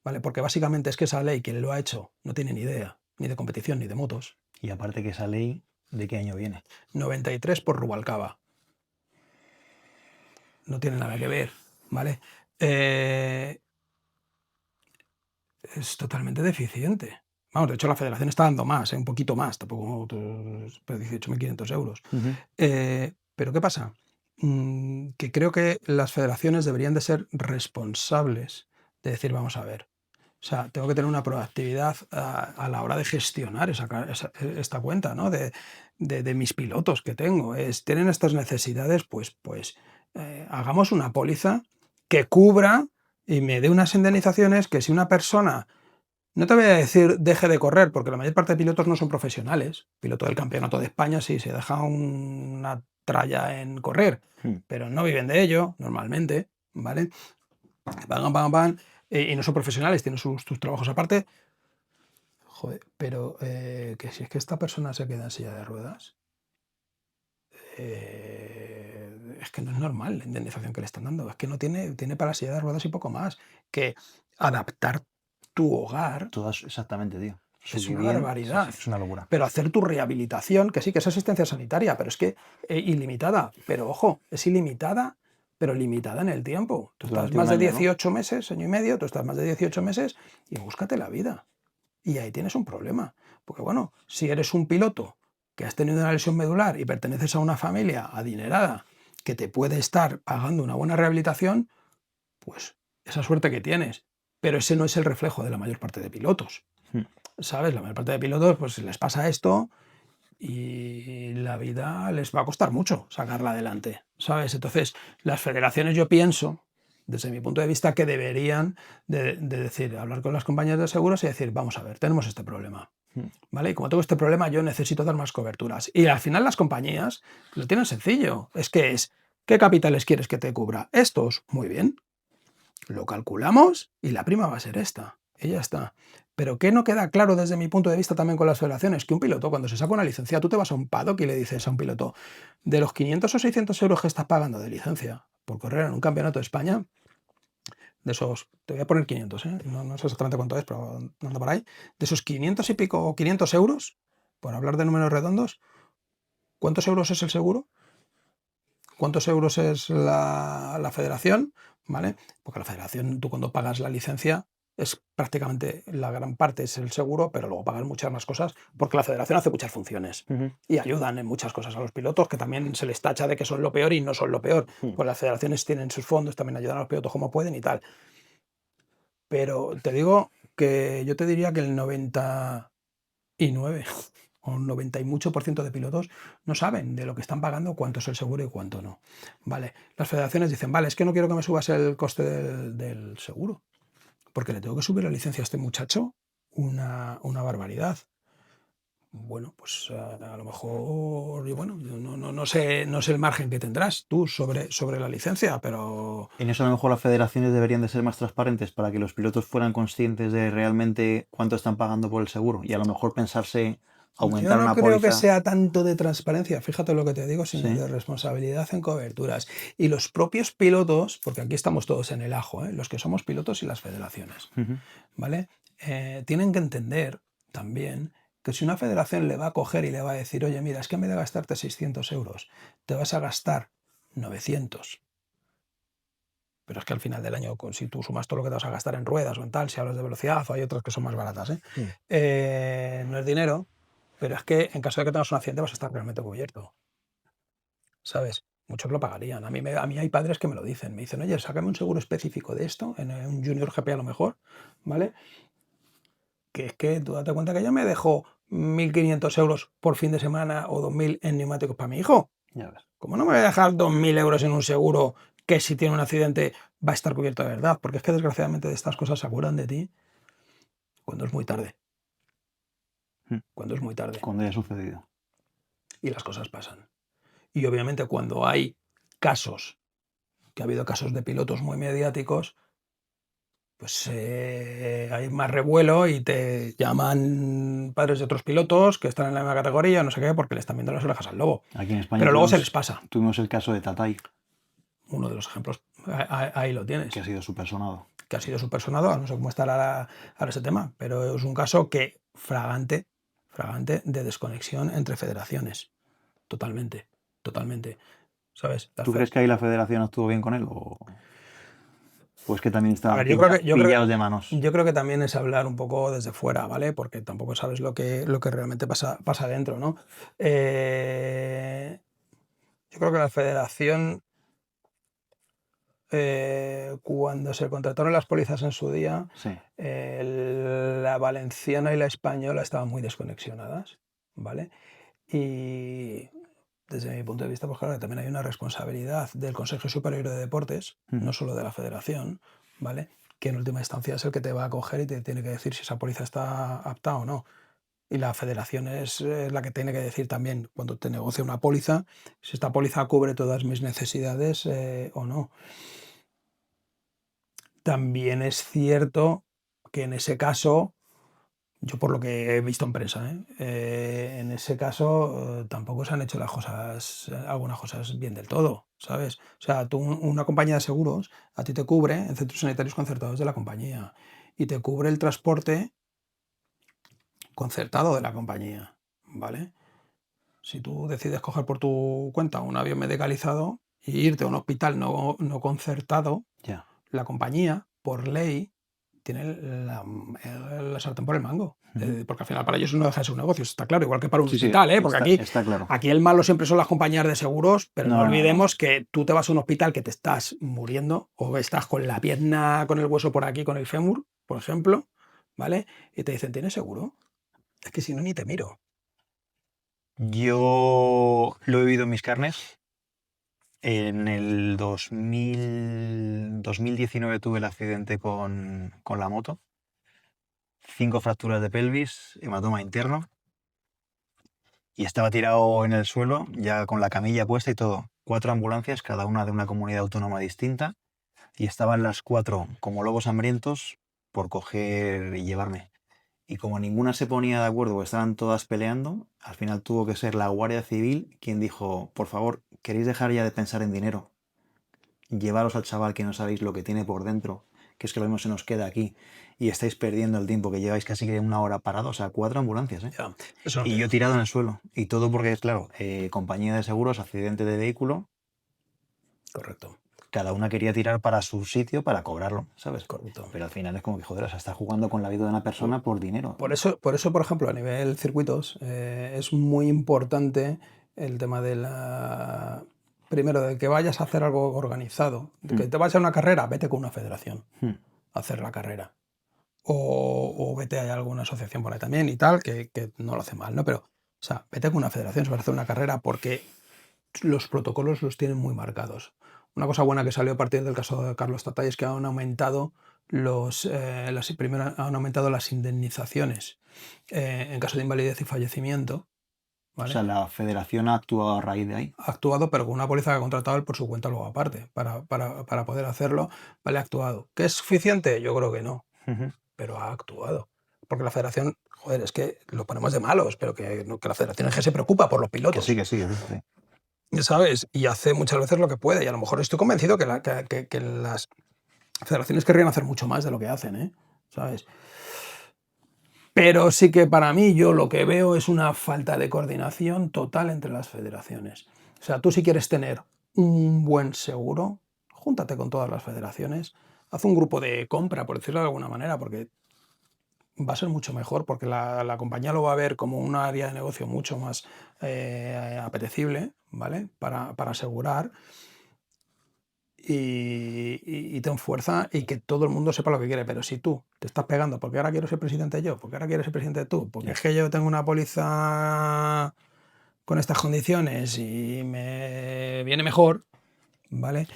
¿vale? Porque básicamente es que esa ley, quien lo ha hecho, no tiene ni idea, ni de competición, ni de motos. Y aparte que esa ley, ¿de qué año viene? 93 por Rubalcaba. No tiene nada que ver, ¿vale? Es totalmente deficiente. Vamos, de hecho la federación está dando más, un poquito más, tampoco 18.500 euros. Pero ¿qué pasa? Que creo que las federaciones deberían de ser responsables de decir, vamos a ver, o sea, tengo que tener una proactividad a la hora de gestionar esta cuenta, ¿no? De mis pilotos que tengo. Tienen estas necesidades, pues hagamos una póliza que cubra y me dé unas indemnizaciones que si una persona, no te voy a decir deje de correr, porque la mayor parte de pilotos no son profesionales. Piloto del campeonato de España sí se deja una tralla en correr, pero no viven de ello normalmente, ¿vale? Van, y no son profesionales, tienen sus trabajos aparte. Joder, pero que si es que esta persona se queda en silla de ruedas, es que no es normal la indemnización que le están dando. Es que no tiene para la silla de ruedas y poco más. Que adaptar tu hogar Exactamente, tío. es una barbaridad. Es una locura. Pero hacer tu rehabilitación, que sí, que es asistencia sanitaria, pero es que ilimitada. Pero ojo, es ilimitada, pero limitada en el tiempo. Tú estás más de 18 meses, año y medio, tú estás más de 18 meses y búscate la vida. Y ahí tienes un problema. Porque bueno, si eres un piloto que has tenido una lesión medular y perteneces a una familia adinerada que te puede estar pagando una buena rehabilitación, pues esa suerte que tienes. Pero ese no es el reflejo de la mayor parte de pilotos. ¿Sabes? La mayor parte de pilotos pues les pasa esto y la vida les va a costar mucho sacarla adelante, ¿sabes? Entonces, las federaciones yo pienso, desde mi punto de vista, que deberían de decir, hablar con las compañías de seguros y decir, vamos a ver, tenemos este problema, ¿vale? Y como tengo este problema, yo necesito dar más coberturas. Y al final las compañías lo tienen sencillo, ¿qué capitales quieres que te cubra? Estos, muy bien, lo calculamos y la prima va a ser esta. Y ya está. Pero ¿qué no queda claro desde mi punto de vista también con las federaciones? Que un piloto, cuando se saca una licencia, tú te vas a un paddock y le dices a un piloto, de los 500 o 600 euros que estás pagando de licencia por correr en un campeonato de España, de esos, te voy a poner 500, no sé exactamente cuánto es, pero anda por ahí, de esos 500 y pico o 500 euros, por hablar de números redondos, ¿cuántos euros es el seguro? ¿Cuántos euros es la federación? ¿Vale? Porque la federación, tú cuando pagas la licencia, es prácticamente la gran parte es el seguro, pero luego pagan muchas más cosas, porque la federación hace muchas funciones y ayudan en muchas cosas a los pilotos, que también se les tacha de que son lo peor y no son lo peor. Pues las federaciones tienen sus fondos, también ayudan a los pilotos como pueden y tal. Pero te digo que yo te diría que el 99 o un 90 y mucho por ciento de pilotos no saben de lo que están pagando, cuánto es el seguro y cuánto no. Vale, las federaciones dicen, vale, es que no quiero que me subas el coste del seguro, porque le tengo que subir la licencia a este muchacho una barbaridad. Bueno, pues a lo mejor, y bueno, no sé, no sé el margen que tendrás tú sobre la licencia, pero En eso a lo mejor las federaciones deberían de ser más transparentes para que los pilotos fueran conscientes de realmente cuánto están pagando por el seguro y a lo mejor pensarse yo aumentar no una creo que póliza. sea tanto de transparencia, fíjate lo que te digo, sino Sí. de responsabilidad en coberturas. Y los propios pilotos, porque aquí estamos todos en el ajo, los que somos pilotos y las federaciones, Ujú. ¿vale? Tienen que entender también que si una federación le va a coger y le va a decir, oye, mira, es que en vez de gastarte 600 euros, te vas a gastar 900. Pero es que al final del año, si tú sumas todo lo que te vas a gastar en ruedas o en tal, si hablas de velocidad, o hay otras que son más baratas, no es dinero, pero es que en caso de que tengas un accidente vas a estar realmente cubierto, ¿sabes? Muchos lo pagarían. A mí hay padres que me lo dicen. Me dicen, oye, sácame un seguro específico de esto, en un Junior GP a lo mejor, ¿vale? Que es que tú date cuenta que yo me dejo 1.500 euros por fin de semana o 2.000 en neumáticos para mi hijo. Ya ves. ¿Cómo no me voy a dejar 2.000 euros en un seguro que si tiene un accidente va a estar cubierto de verdad? Porque es que desgraciadamente de estas cosas se acuerdan de ti cuando es muy tarde. Cuando es muy tarde. Cuando haya sucedido. Y las cosas pasan. Y obviamente cuando hay casos, que ha habido casos de pilotos muy mediáticos, pues hay más revuelo y te llaman padres de otros pilotos que están en la misma categoría, no sé qué, porque le están viendo las orejas al lobo. Aquí en España Pero luego se les pasa. tuvimos el caso de Tatay, Uno de los ejemplos, ahí lo tienes. que ha sido súper sonado. Que ha sido súper sonado, no sé cómo estará ahora ese tema, pero es un caso que fragante de desconexión entre federaciones. Totalmente, totalmente. ¿Sabes? ¿Tú crees que ahí la federación actuó bien con él? ¿O es que también A estaban ver, pillados de manos? yo creo que también es hablar un poco desde fuera, ¿vale? Porque tampoco sabes lo que realmente pasa dentro, ¿no? Yo creo que la federación, cuando se contrataron las pólizas en su día, Sí. la valenciana y la española estaban muy desconexionadas, ¿vale? Y desde mi punto de vista, pues claro, también hay una responsabilidad del Consejo Superior de Deportes, no solo de la federación, ¿vale? Que en última instancia es el que te va a coger y te tiene que decir si esa póliza está apta o no. Y la federación es la que tiene que decir también, cuando te negocia una póliza, si esta póliza cubre todas mis necesidades o no. También es cierto que en ese caso, yo por lo que he visto en prensa, en ese caso tampoco se han hecho las cosas, algunas cosas bien del todo, ¿sabes? O sea, tú, una compañía de seguros, a ti te cubre en centros sanitarios concertados de la compañía y te cubre el transporte concertado de la compañía, ¿vale? Si tú decides coger por tu cuenta un avión medicalizado e irte a un hospital no concertado, Ya. la compañía, por ley, tiene la sartén por el mango. Porque al final para ellos no deja de ser un negocio, está claro, igual que para un hospital, ¿eh? Porque está claro. aquí el malo siempre son las compañías de seguros, pero no, No. olvidemos que tú te vas a un hospital que te estás muriendo o estás con la pierna, con el hueso por aquí, con el fémur, por ejemplo, ¿vale? Y te dicen, ¿tienes seguro? Es que si no, ni te miro. Yo lo he vivido en mis carnes. En el 2019 tuve el accidente con la moto. 5 fracturas de pelvis, hematoma interno. Y estaba tirado en el suelo, ya con la camilla puesta y todo. 4 ambulancias, cada una de una comunidad autónoma distinta. Y estaban las 4 como lobos hambrientos por coger y llevarme. Y como ninguna se ponía de acuerdo, porque estaban todas peleando, al final tuvo que ser la Guardia Civil quien dijo, por favor, ¿queréis dejar ya de pensar en dinero? Llevaros al chaval que no sabéis lo que tiene por dentro, que es que lo mismo se nos queda aquí y estáis perdiendo el tiempo, que lleváis casi que 1 hora parado, o sea, 4 ambulancias, ¿eh? Ya, eso Y yo tirado en el suelo. Y todo porque, claro, compañía de seguros, accidente de vehículo, correcto. cada una quería tirar para su sitio para cobrarlo, ¿sabes? Correcto. Pero al final es como que, joder, o sea, está jugando con la vida de una persona por dinero. Por eso, por ejemplo, a nivel circuitos, es muy importante el tema de la... Primero, de que vayas a hacer algo organizado. De que te vayas a una carrera, vete con una federación a hacer la carrera. O vete a alguna asociación por ahí también y tal, que no lo hace mal, ¿no? Pero, o sea, vete con una federación para hacer una carrera porque los protocolos los tienen muy marcados. Una cosa buena que salió a partir del caso de Carlos Tatay es que han aumentado han aumentado las indemnizaciones en caso de invalidez y fallecimiento. ¿Vale? O sea, la federación ha actuado a raíz de ahí. Ha actuado, pero con una póliza que ha contratado él por su cuenta luego aparte, para poder hacerlo, ¿vale? Ha actuado. ¿Qué es suficiente? Yo creo que no, pero ha actuado. Porque la federación, joder, es que lo ponemos de malos, pero que la federación es que se preocupa por los pilotos. Que sí. ¿Sabes? Y hace muchas veces lo que puede. Y a lo mejor estoy convencido que las federaciones querrían hacer mucho más de lo que hacen, ¿eh? ¿Sabes? Pero sí que para mí yo lo que veo es una falta de coordinación total entre las federaciones. O sea, tú si quieres tener un buen seguro, júntate con todas las federaciones, haz un grupo de compra, por decirlo de alguna manera, porque va a ser mucho mejor, porque la compañía lo va a ver como un área de negocio mucho más apetecible, ¿vale? Para asegurar y ten fuerza y que todo el mundo sepa lo que quiere. Pero si tú te estás pegando, porque ahora quiero ser presidente yo, porque ahora quieres ser presidente tú, porque es que yo tengo una póliza con estas condiciones y me viene mejor, ¿vale?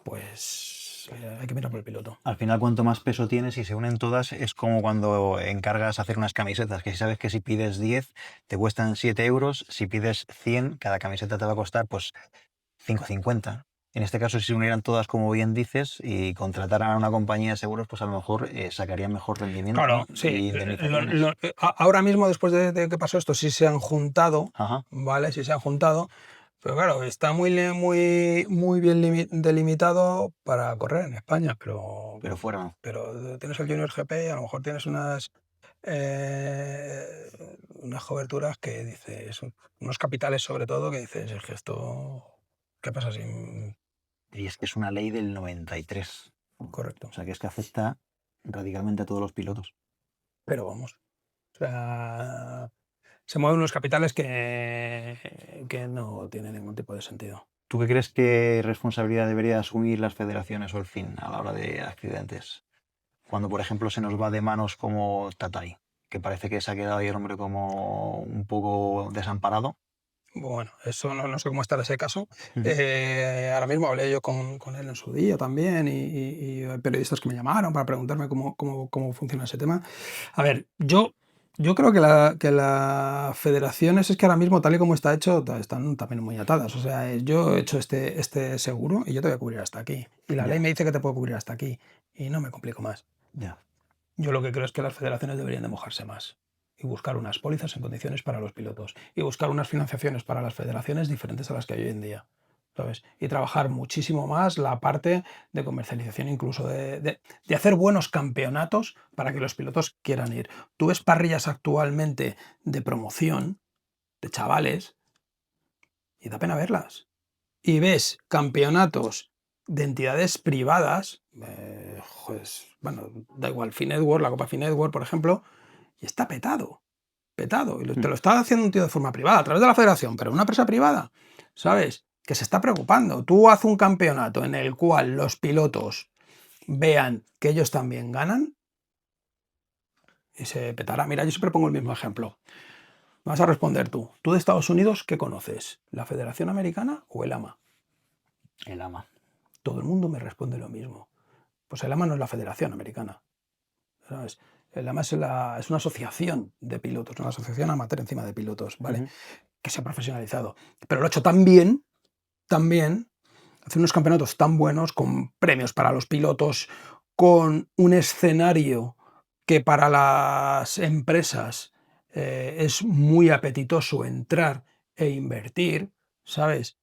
Pues hay que mirar por el piloto. Al final, cuanto más peso tienes y se unen todas, es como cuando encargas hacer unas camisetas, que si sabes que si pides 10 te cuestan 7 euros, si pides 100, cada camiseta te va a costar pues 5,50. En este caso, si se unieran todas, como bien dices, y contrataran a una compañía de seguros, pues a lo mejor sacarían mejor rendimiento. Claro, ¿no? sí. Y indemnizaciones. Ahora mismo, después de que pasó esto, sí se han juntado, Ajá. ¿vale? Sí se han juntado, pero claro, está muy bien delimitado para correr en España, pero Pero fuera no. pero tienes el Junior GP y a lo mejor tienes unas coberturas que dices, unos capitales sobre todo, que dices, es que esto, ¿qué pasa si...? Y es que es una ley del 93. Correcto. O sea, que es que afecta radicalmente a todos los pilotos. Pero vamos, o sea, se mueven unos capitales que no tienen ningún tipo de sentido. ¿Tú qué crees que responsabilidad debería asumir las federaciones o el FIN a la hora de accidentes? Cuando, por ejemplo, se nos va de manos como Tatay, que parece que se ha quedado ahí el hombre como un poco desamparado. Bueno, eso no sé cómo estará ese caso. Ahora mismo hablé yo con él en su día también y hay periodistas que me llamaron para preguntarme cómo funciona ese tema. A ver, yo creo que las federaciones es que ahora mismo, tal y como está hecho, están también muy atadas. O sea, yo he hecho este seguro y yo te voy a cubrir hasta aquí. Y la ley me dice que te puedo cubrir hasta aquí y no me complico más. Ya. Yo lo que creo es que las federaciones deberían de mojarse más y buscar unas pólizas en condiciones para los pilotos y buscar unas financiaciones para las federaciones diferentes a las que hay hoy en día, ¿sabes? Y trabajar muchísimo más la parte de comercialización, incluso de hacer buenos campeonatos para que los pilotos quieran ir. Tú ves parrillas actualmente de promoción de chavales y da pena verlas. Y ves campeonatos de entidades privadas, pues, bueno, da igual, Finetwork, la Copa Finetwork, por ejemplo, y está petado, petado. Y te lo está haciendo un tío de forma privada, a través de la federación, pero una empresa privada, ¿sabes? Que se está preocupando. Tú haces un campeonato en el cual los pilotos vean que ellos también ganan y se petará. Mira, yo siempre pongo el mismo ejemplo. Vas a responder tú. ¿Tú de Estados Unidos qué conoces? ¿La Federación Americana o el AMA? El AMA. Todo el mundo me responde lo mismo. Pues el AMA no es la Federación Americana, ¿sabes? El AMA es una asociación de pilotos, una asociación amateur encima de pilotos, ¿vale? Que se ha profesionalizado. Pero lo ha hecho tan bien, hace unos campeonatos tan buenos, con premios para los pilotos, con un escenario que para las empresas es muy apetitoso entrar e invertir, ¿sabes?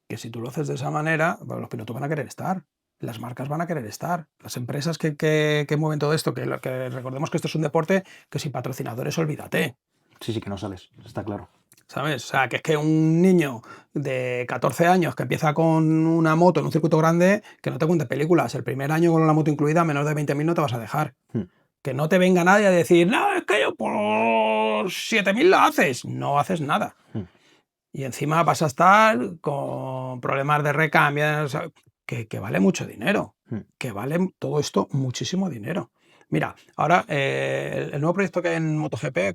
Que si tú lo haces de esa manera, bueno, los pilotos van a querer estar, las marcas van a querer estar, las empresas que mueven todo esto, que recordemos que esto es un deporte que sin patrocinadores, olvídate. Sí, que no sales, está claro. ¿Sabes? O sea, que es que un niño de 14 años que empieza con una moto en un circuito grande, que no te cuente películas. El primer año con la moto incluida, menos de 20.000 no te vas a dejar. Que no te venga nadie a decir, no, es que yo por 7.000 lo haces. No haces nada. Y encima vas a estar con problemas de recambio, o sea, que vale mucho dinero. Que vale todo esto muchísimo dinero. Mira, ahora el nuevo proyecto que hay en MotoGP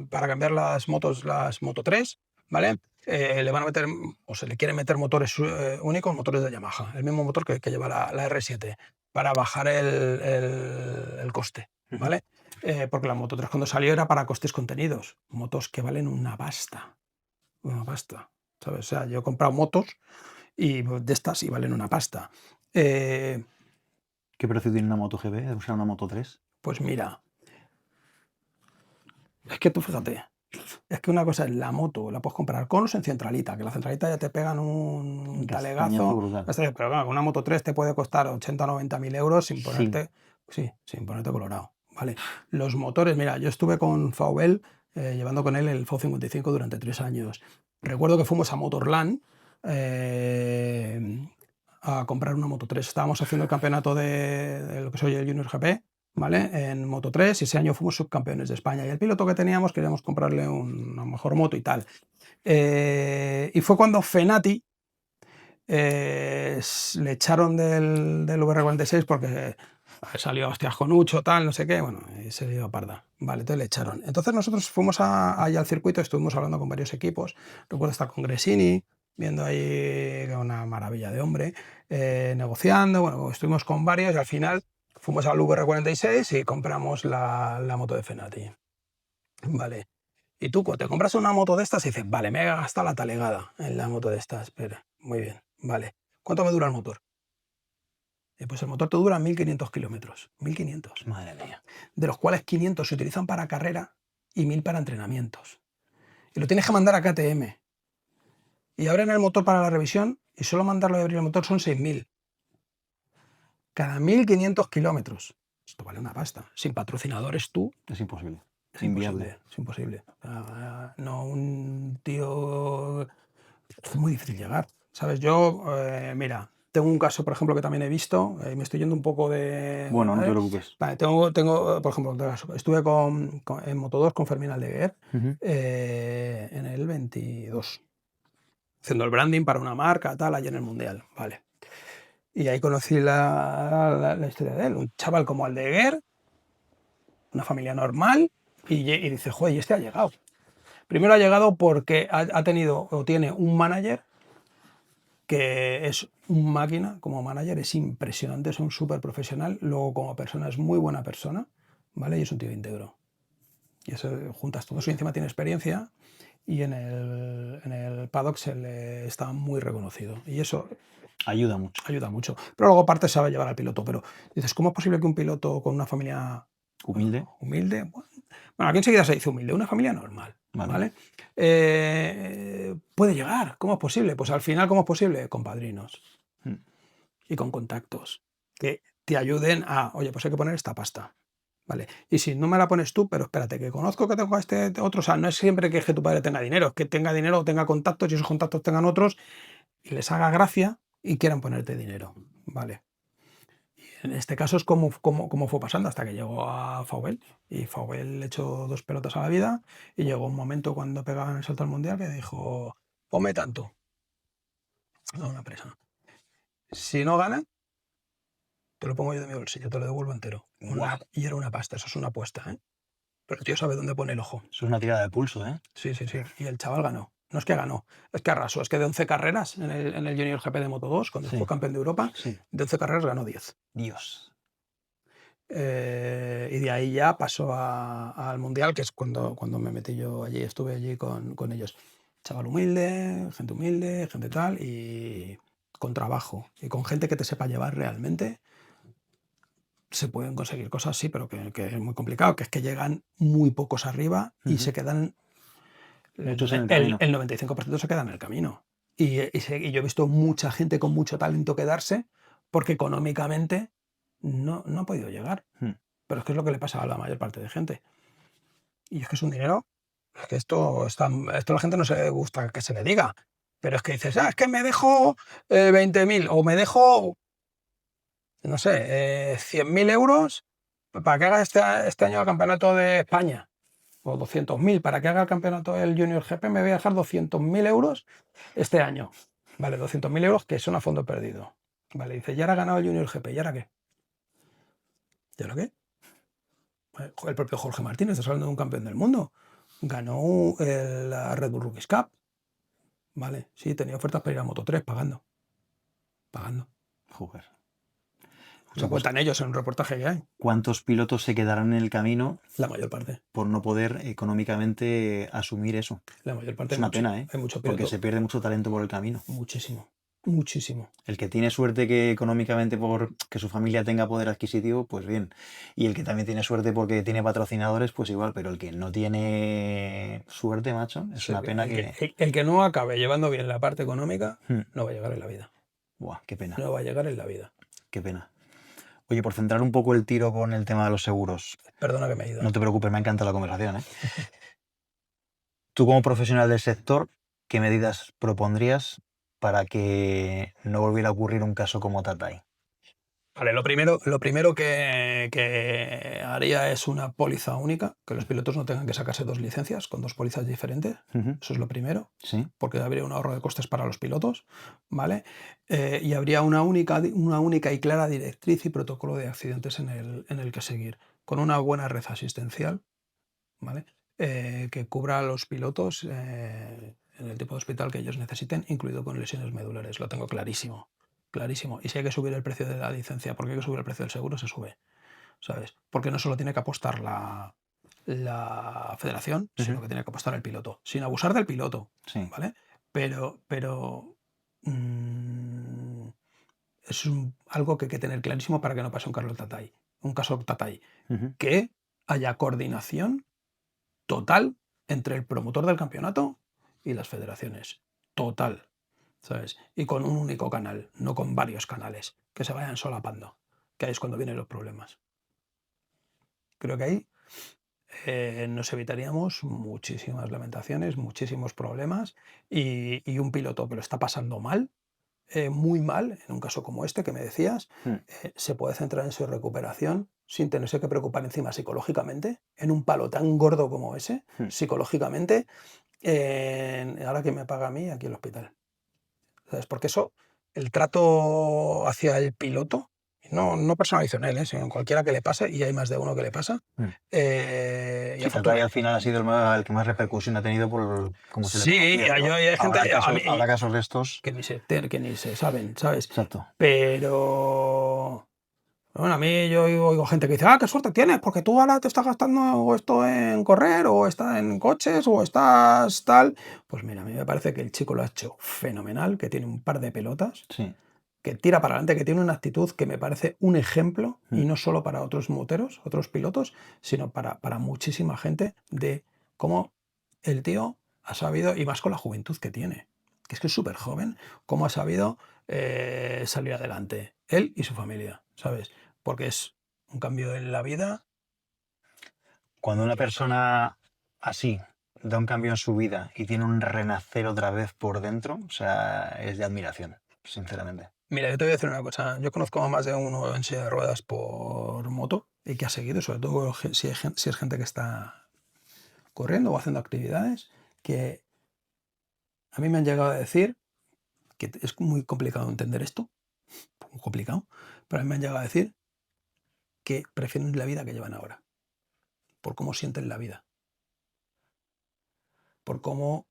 para cambiar las motos, las Moto 3, ¿vale? Le van a meter, o se le quieren meter motores únicos, motores de Yamaha, el mismo motor que lleva la R7, para bajar el coste, ¿vale? Porque la Moto 3 cuando salió era para costes contenidos, motos que valen una pasta, ¿sabes? O sea, yo he comprado motos y de estas y valen una pasta. ¿Qué precio tiene una Moto GP? O sea, una Moto 3. Pues mira, es que tú fíjate, es que una cosa es la moto, la puedes comprar con o en centralita, que la centralita ya te pegan un talegazo. Brutal. Pero claro, una Moto 3 te puede costar 80 o 90.000 euros sin ponerte, sin ponerte colorado. ¿Vale? Los motores, mira, yo estuve con Faubel llevando con él el V55 durante 3 años. Recuerdo que fuimos a Motorland a comprar una Moto 3. Estábamos haciendo el campeonato de lo que soy el Junior GP, ¿vale? En Moto 3, y ese año fuimos subcampeones de España. Y el piloto que teníamos queríamos comprarle una mejor moto y tal. Y fue cuando Fenati le echaron del VR46 porque salió hostias con Ucho, tal, no sé qué, bueno, y se dio parda. Vale, entonces le echaron. Entonces nosotros fuimos allá al circuito, estuvimos hablando con varios equipos. Recuerdo estar con Gresini, viendo ahí una maravilla de hombre, negociando, bueno, estuvimos con varios y al final fuimos al VR46 y compramos la moto de Fenati. Vale. Y tú, cuando te compras una moto de estas y dices, vale, me he gastado la talegada en la moto de estas, pero muy bien, vale. ¿Cuánto me dura el motor? Pues el motor te dura 1.500 kilómetros. 1.500. Madre mía. De los cuales 500 se utilizan para carrera y 1.000 para entrenamientos. Y lo tienes que mandar a KTM. Y abren el motor para la revisión y solo mandarlo y abrir el motor son 6.000. Cada 1.500 kilómetros. Esto vale una pasta. Sin patrocinadores tú. Es imposible. Es imposible. Es imposible. No, un tío... Es muy difícil llegar. ¿Sabes? Yo, mira, tengo un caso, por ejemplo, que también he visto. Me estoy yendo un poco de... Bueno, no te preocupes. Vale, tengo, por ejemplo, estuve en Moto2 con Fermín Aldeguer en el 22. Haciendo el branding para una marca, tal, allí en el Mundial. Vale. Y ahí conocí la historia de él. Un chaval como Aldeguer, una familia normal, y dice, joder, y este ha llegado. Primero ha llegado porque ha tenido o tiene un manager que es un máquina como manager, es impresionante, es un súper profesional. Luego como persona es muy buena persona, ¿vale? Y es un tío íntegro. Y eso juntas todo eso y encima tiene experiencia y en el paddock se le está muy reconocido. Y eso ayuda mucho. Ayuda mucho. Pero luego aparte sabe llevar al piloto. Pero dices, ¿cómo es posible que un piloto con una familia humilde? Humilde. Bueno, aquí enseguida se dice humilde, una familia normal. ¿Vale? Puede llegar. ¿Cómo es posible? Pues al final, ¿cómo es posible? Con padrinos y con contactos que te ayuden a, oye, pues hay que poner esta pasta. ¿Vale? Y si no me la pones tú, pero espérate, que conozco que tengo a este otro. O sea, no es siempre que tu padre tenga dinero, es que tenga dinero o tenga contactos y esos contactos tengan otros y les haga gracia y quieran ponerte dinero, ¿vale? En este caso es como fue pasando hasta que llegó a Faubel. Y Faubel le echó 2 pelotas a la vida y llegó un momento cuando pegaban el salto al Mundial que dijo, ponme tanto a una presa. Si no gana, te lo pongo yo de mi bolsillo, te lo devuelvo entero. Guau. Y era una pasta, eso es una apuesta, ¿eh? Pero el tío sabe dónde pone el ojo. Eso es una tirada de pulso, ¿eh? Sí, sí, sí. Y el chaval ganó. No es que ganó, es que arrasó. Es que de 11 carreras en el Junior GP de Moto2, cuando Sí. fue campeón de Europa, Sí. de 11 carreras ganó 10. Dios. Y de ahí ya pasó al Mundial, que es cuando me metí yo allí, estuve allí con ellos. Chaval humilde, gente tal, y con trabajo. Y con gente que te sepa llevar realmente, se pueden conseguir cosas, sí, pero que es muy complicado, que es que llegan muy pocos arriba y se quedan... Muchos en el camino. El 95% se queda en el camino. Y yo he visto mucha gente con mucho talento quedarse porque económicamente no ha podido llegar. Pero es que es lo que le pasa a la mayor parte de gente. Y es que es un dinero, es que esto a la gente no se gusta que se le diga. Pero es que dices, es que me dejo 20.000 o me dejo, no sé, 100.000 euros para que haga este año el campeonato de España. O 200.000 para que haga el campeonato del Junior GP, me voy a dejar 200.000 euros este año. Vale, 200.000 euros que son a fondo perdido. Vale, dice, ya ahora ha ganado el Junior GP, ¿y ahora qué? ¿Y ahora qué? El propio Jorge Martínez, estás hablando de un campeón del mundo. Ganó la Red Bull Rookies Cup. Vale, sí, tenía ofertas para ir a Moto3 pagando. Joder. Lo cuentan ellos en un reportaje que hay. ¿Cuántos pilotos se quedarán en el camino La mayor parte. por no poder económicamente asumir eso? La mayor parte. Es una pena, ¿eh? Hay mucho piloto. Porque se pierde mucho talento por el camino. Muchísimo. El que tiene suerte que económicamente por que su familia tenga poder adquisitivo, pues bien. Y el que también tiene suerte porque tiene patrocinadores, pues igual. Pero el que no tiene suerte, macho, es una pena que... El que no acabe llevando bien la parte económica, no va a llegar en la vida. Buah, qué pena. No va a llegar en la vida. Qué pena. Oye, por centrar un poco el tiro con el tema de los seguros. Perdona que me he ido. No te preocupes, me encanta la conversación, ¿eh? Tú como profesional del sector, ¿qué medidas propondrías para que no volviera a ocurrir un caso como Tatay? Vale, lo primero que haría es una póliza única, que los pilotos no tengan que sacarse 2 licencias con 2 pólizas diferentes. Eso es lo primero. Sí. Porque habría un ahorro de costes para los pilotos, ¿vale? Y habría una única y clara directriz y protocolo de accidentes en el que seguir, con una buena red asistencial, ¿vale? Que cubra a los pilotos en el tipo de hospital que ellos necesiten, incluido con lesiones medulares. Lo tengo clarísimo. Y si hay que subir el precio de la licencia, porque hay que subir el precio del seguro, se sube, ¿sabes? Porque no solo tiene que apostar la federación, sino que tiene que apostar el piloto, sin abusar del piloto, Sí. ¿vale? Pero es algo que hay que tener clarísimo para que no pase un caso Tatay. Que haya coordinación total entre el promotor del campeonato y las federaciones. Total. ¿Sabes? Y con un único canal, no con varios canales, que se vayan solapando, que ahí es cuando vienen los problemas. Creo que ahí nos evitaríamos muchísimas lamentaciones, muchísimos problemas y un piloto que lo está pasando mal, muy mal, en un caso como este que me decías, se puede centrar en su recuperación sin tenerse que preocupar encima psicológicamente, en un palo tan gordo como ese, psicológicamente, ahora que me paga a mí aquí el hospital. ¿Sabes? Porque eso, el trato hacia el piloto, no personalizo en él, sino en cualquiera que le pase, y hay más de uno que le pasa. Sí, Tatay al final ha sido el que más repercusión ha tenido por cómo se le Sí, hay gente... Habrá casos de estos... Que ni se saben, ¿sabes? Exacto. Pero... Bueno, a mí yo oigo gente que dice, qué suerte tienes, porque tú ahora te estás gastando esto en correr, o está en coches, o estás tal. Pues mira, a mí me parece que el chico lo ha hecho fenomenal, que tiene un par de pelotas, que tira para adelante, que tiene una actitud que me parece un ejemplo, y no solo para otros moteros, otros pilotos, sino para muchísima gente, de cómo el tío ha sabido, y más con la juventud que tiene, que es súper joven, cómo ha sabido salir adelante, él y su familia, ¿sabes? Porque es un cambio en la vida. Cuando una persona así da un cambio en su vida y tiene un renacer otra vez por dentro, o sea, es de admiración, sinceramente. Mira, yo te voy a decir una cosa. Yo conozco a más de uno en silla de ruedas por moto y que ha seguido, sobre todo si es gente que está corriendo o haciendo actividades, que a mí me han llegado a decir que es muy complicado entender esto, muy complicado, pero a mí me han llegado a decir que prefieren la vida que llevan ahora, por cómo sienten la vida, por cómo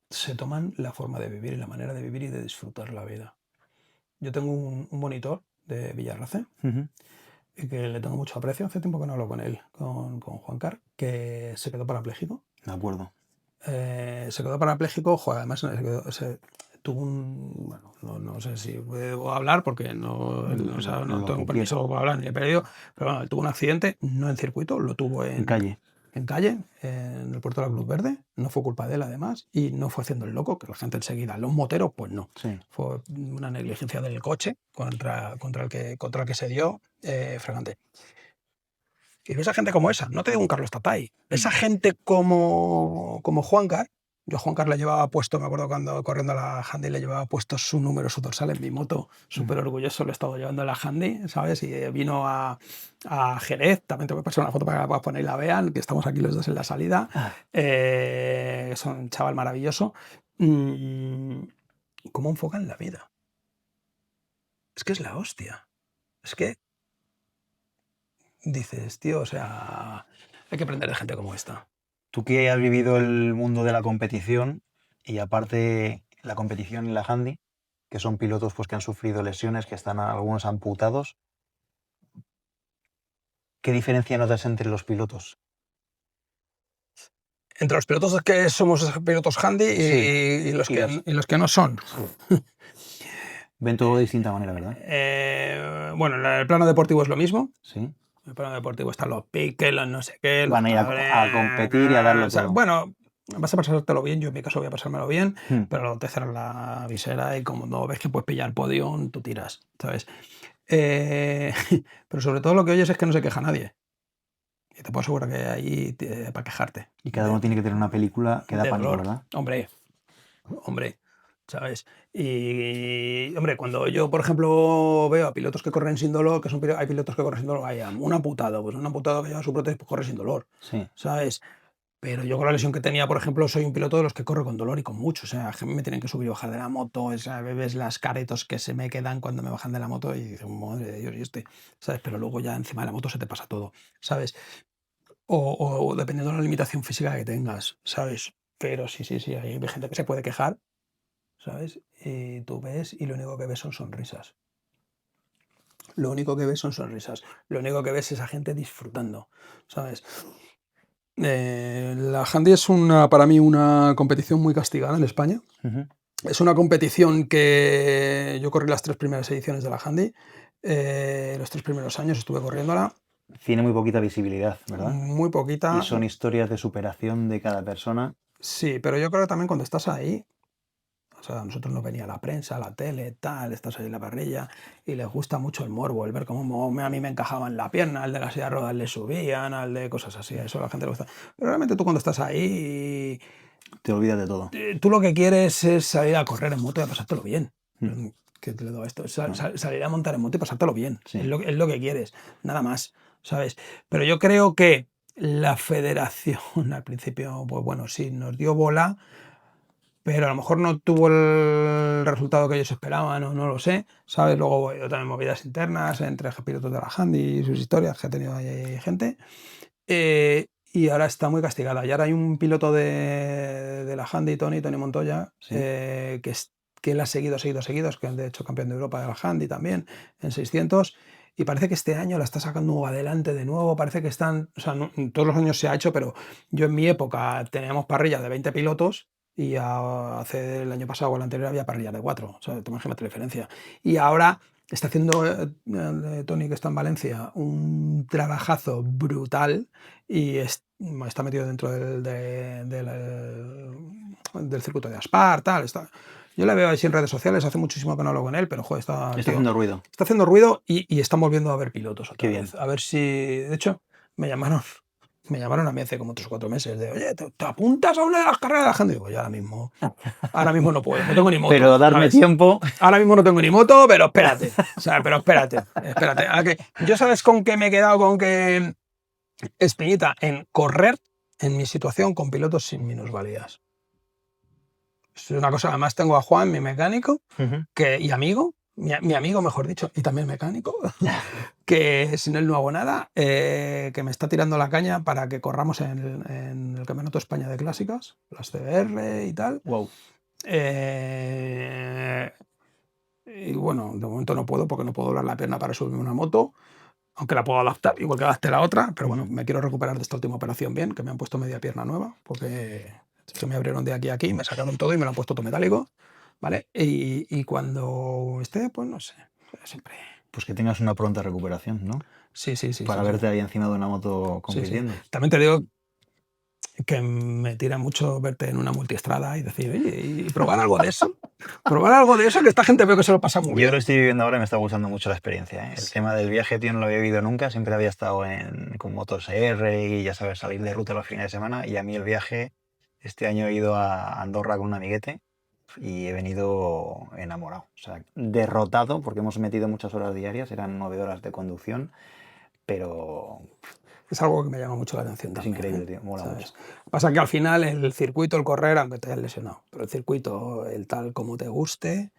se toman la forma de vivir y la manera de vivir y de disfrutar la vida. Yo tengo un monitor de Villarrace, y que le tengo mucho aprecio. Hace tiempo que no hablo con él, con Juan Car, que se quedó parapléjico. De acuerdo. Se quedó parapléjico, joder, además tuvo un... Bueno, no sé si puedo hablar porque no tengo permiso para hablar ni he perdido, pero bueno, él tuvo un accidente, no en circuito, lo tuvo en calle. En calle, en el puerto de la Cruz Verde. No fue culpa de él, además, y no fue haciendo el loco, que la gente enseguida. Los moteros, pues no. Sí. Fue una negligencia del coche contra el que se dio fragante. Y esa gente como esa, no te digo un Carlos Tatay, esa gente como Juan Car. Yo a Juan Car le llevaba puesto, me acuerdo cuando corriendo a la Handy, le llevaba puesto su número, su dorsal en mi moto, súper orgulloso, lo he estado llevando a la Handy, ¿sabes? Y vino a Jerez, también te voy a pasar una foto para que la puedas poner y la vean, que estamos aquí los dos en la salida. Es un chaval maravilloso. ¿Cómo enfocan la vida? Es que es la hostia. Es que dices, tío, o sea, hay que aprender de gente como esta. Tú que has vivido el mundo de la competición y aparte la competición y la handy, que son pilotos pues, que han sufrido lesiones, que están algunos amputados, ¿qué diferencia notas entre los pilotos? Entre los pilotos que somos pilotos handy y los que no son. Ven todo de distinta manera, ¿verdad? Bueno, en el plano deportivo es lo mismo. Sí. En el plano deportivo están los piques, los no sé qué. Van a ir a competir y a darlo todo. Bueno, vas a pasártelo bien, yo en mi caso voy a pasármelo bien, pero luego te cerras la visera y como no ves que puedes pillar podio, tú tiras, ¿sabes? Pero sobre todo lo que oyes es que no se queja nadie. Y te puedo asegurar que ahí para quejarte. Y cada uno tiene que tener una película que da pánico, ¿verdad? Hombre, ¿sabes? Y, hombre, cuando yo, por ejemplo, veo a pilotos que corren sin dolor, hay pilotos que corren sin dolor, hay un amputado que lleva su prótesis, pues corre sin dolor, sí. ¿Sabes? Pero yo con la lesión que tenía, por ejemplo, soy un piloto de los que corre con dolor y con mucho. O sea, me tienen que subir y bajar de la moto. O sea, ves las caretos que se me quedan cuando me bajan de la moto y dices, madre de Dios, ¿sabes? Pero luego ya encima de la moto se te pasa todo, ¿sabes? O dependiendo de la limitación física que tengas, ¿sabes? Pero sí, hay gente que se puede quejar, ¿sabes? Y tú ves y lo único que ves son sonrisas. Lo único que ves son sonrisas. Lo único que ves es a gente disfrutando, ¿sabes? La Handy es para mí una competición muy castigada en España. Es una competición que yo corrí las 3 primeras ediciones de la Handy. Los 3 primeros años estuve corriéndola. Tiene muy poquita visibilidad, ¿verdad? Muy poquita. Y son historias de superación de cada persona. Sí, pero yo creo que también cuando estás ahí, o sea, a nosotros nos venía la prensa, la tele, tal, estás ahí en la parrilla y les gusta mucho el morbo, el ver cómo a mí me encajaban la pierna, al de la silla de ruedas le subían, al de cosas así, a eso a la gente le gusta. Pero realmente tú cuando estás ahí... Te olvidas de todo. Tú lo que quieres es salir a correr en moto y a pasártelo bien. Que te le doy esto, salir a montar en moto y pasártelo bien. Sí. Es lo que quieres, nada más, ¿sabes? Pero yo creo que la federación al principio, pues bueno, sí, nos dio bola, pero a lo mejor no tuvo el resultado que ellos esperaban, o no lo sé, ¿sabes? Luego yo también movidas internas entre pilotos de la Handy y sus historias que ha tenido ahí gente. Y ahora está muy castigada. Y ahora hay un piloto de la Handy, Tony Montoya, sí. Que él ha seguido, es que es de hecho campeón de Europa de la Handy también, en 600, y parece que este año la está sacando adelante de nuevo, parece que están, o sea, no, todos los años se ha hecho, pero yo en mi época teníamos parrillas de 20 pilotos, y hace el año pasado o el anterior había parrillas de 4, o sea, tú imagínate la diferencia. Y ahora está haciendo Tony, que está en Valencia, un trabajazo brutal y está metido dentro del circuito de Aspar, tal. Yo le veo así en redes sociales, hace muchísimo que no hablo con él, pero joder, está haciendo ruido. Está haciendo ruido y están volviendo a ver pilotos otra Qué vez. Bien. A ver si... De hecho, me llamaron Me llamaron a mí hace como 3 o 4 meses de, oye, ¿te apuntas a una de las carreras de la gente? Digo, yo ahora mismo no puedo, no tengo ni moto. Pero darme ¿sabes? tiempo. Ahora mismo no tengo ni moto, pero espérate. O sea, pero espérate. ¿A que yo sabes con qué me he quedado? Con que espinita en correr en mi situación con pilotos sin minusvalías. Es una cosa, además tengo a Juan, mi mecánico, y amigo, mi amigo mejor dicho, y también mecánico, que sin él no hago nada, que me está tirando la caña para que corramos en el Campeonato de España de Clásicas, las CBR y tal. Wow. Y bueno, de momento no puedo porque no puedo doblar la pierna para subirme una moto, aunque la puedo adaptar igual que adapté la otra, pero bueno, me quiero recuperar de esta última operación bien, que me han puesto media pierna nueva, porque se me abrieron de aquí a aquí, me sacaron todo y me lo han puesto todo metálico, ¿vale? Y cuando esté, pues no sé, siempre... Pues que tengas una pronta recuperación, ¿no? Sí. Para verte ahí encima de una moto compitiendo. Sí. También te digo que me tira mucho verte en una multiestrada y decir, oye, y probar algo de eso. Probar algo de eso, que esta gente veo que se lo pasa muy bien. Yo lo estoy viviendo ahora y me está gustando mucho la experiencia, ¿eh? El tema del viaje, tío, no lo había vivido nunca. Siempre había estado con motos R y ya sabes, salir de ruta los fines de semana. Y a mí el viaje, este año he ido a Andorra con un amiguete y he venido enamorado. O sea, derrotado porque hemos metido muchas horas diarias, eran 9 horas de conducción, pero... Es algo que me llama mucho la atención. Es también, increíble, tío, mola ¿sabes? mucho. Pasa que al final el circuito, el correr, aunque te hayas lesionado, pero el circuito, el tal como te guste...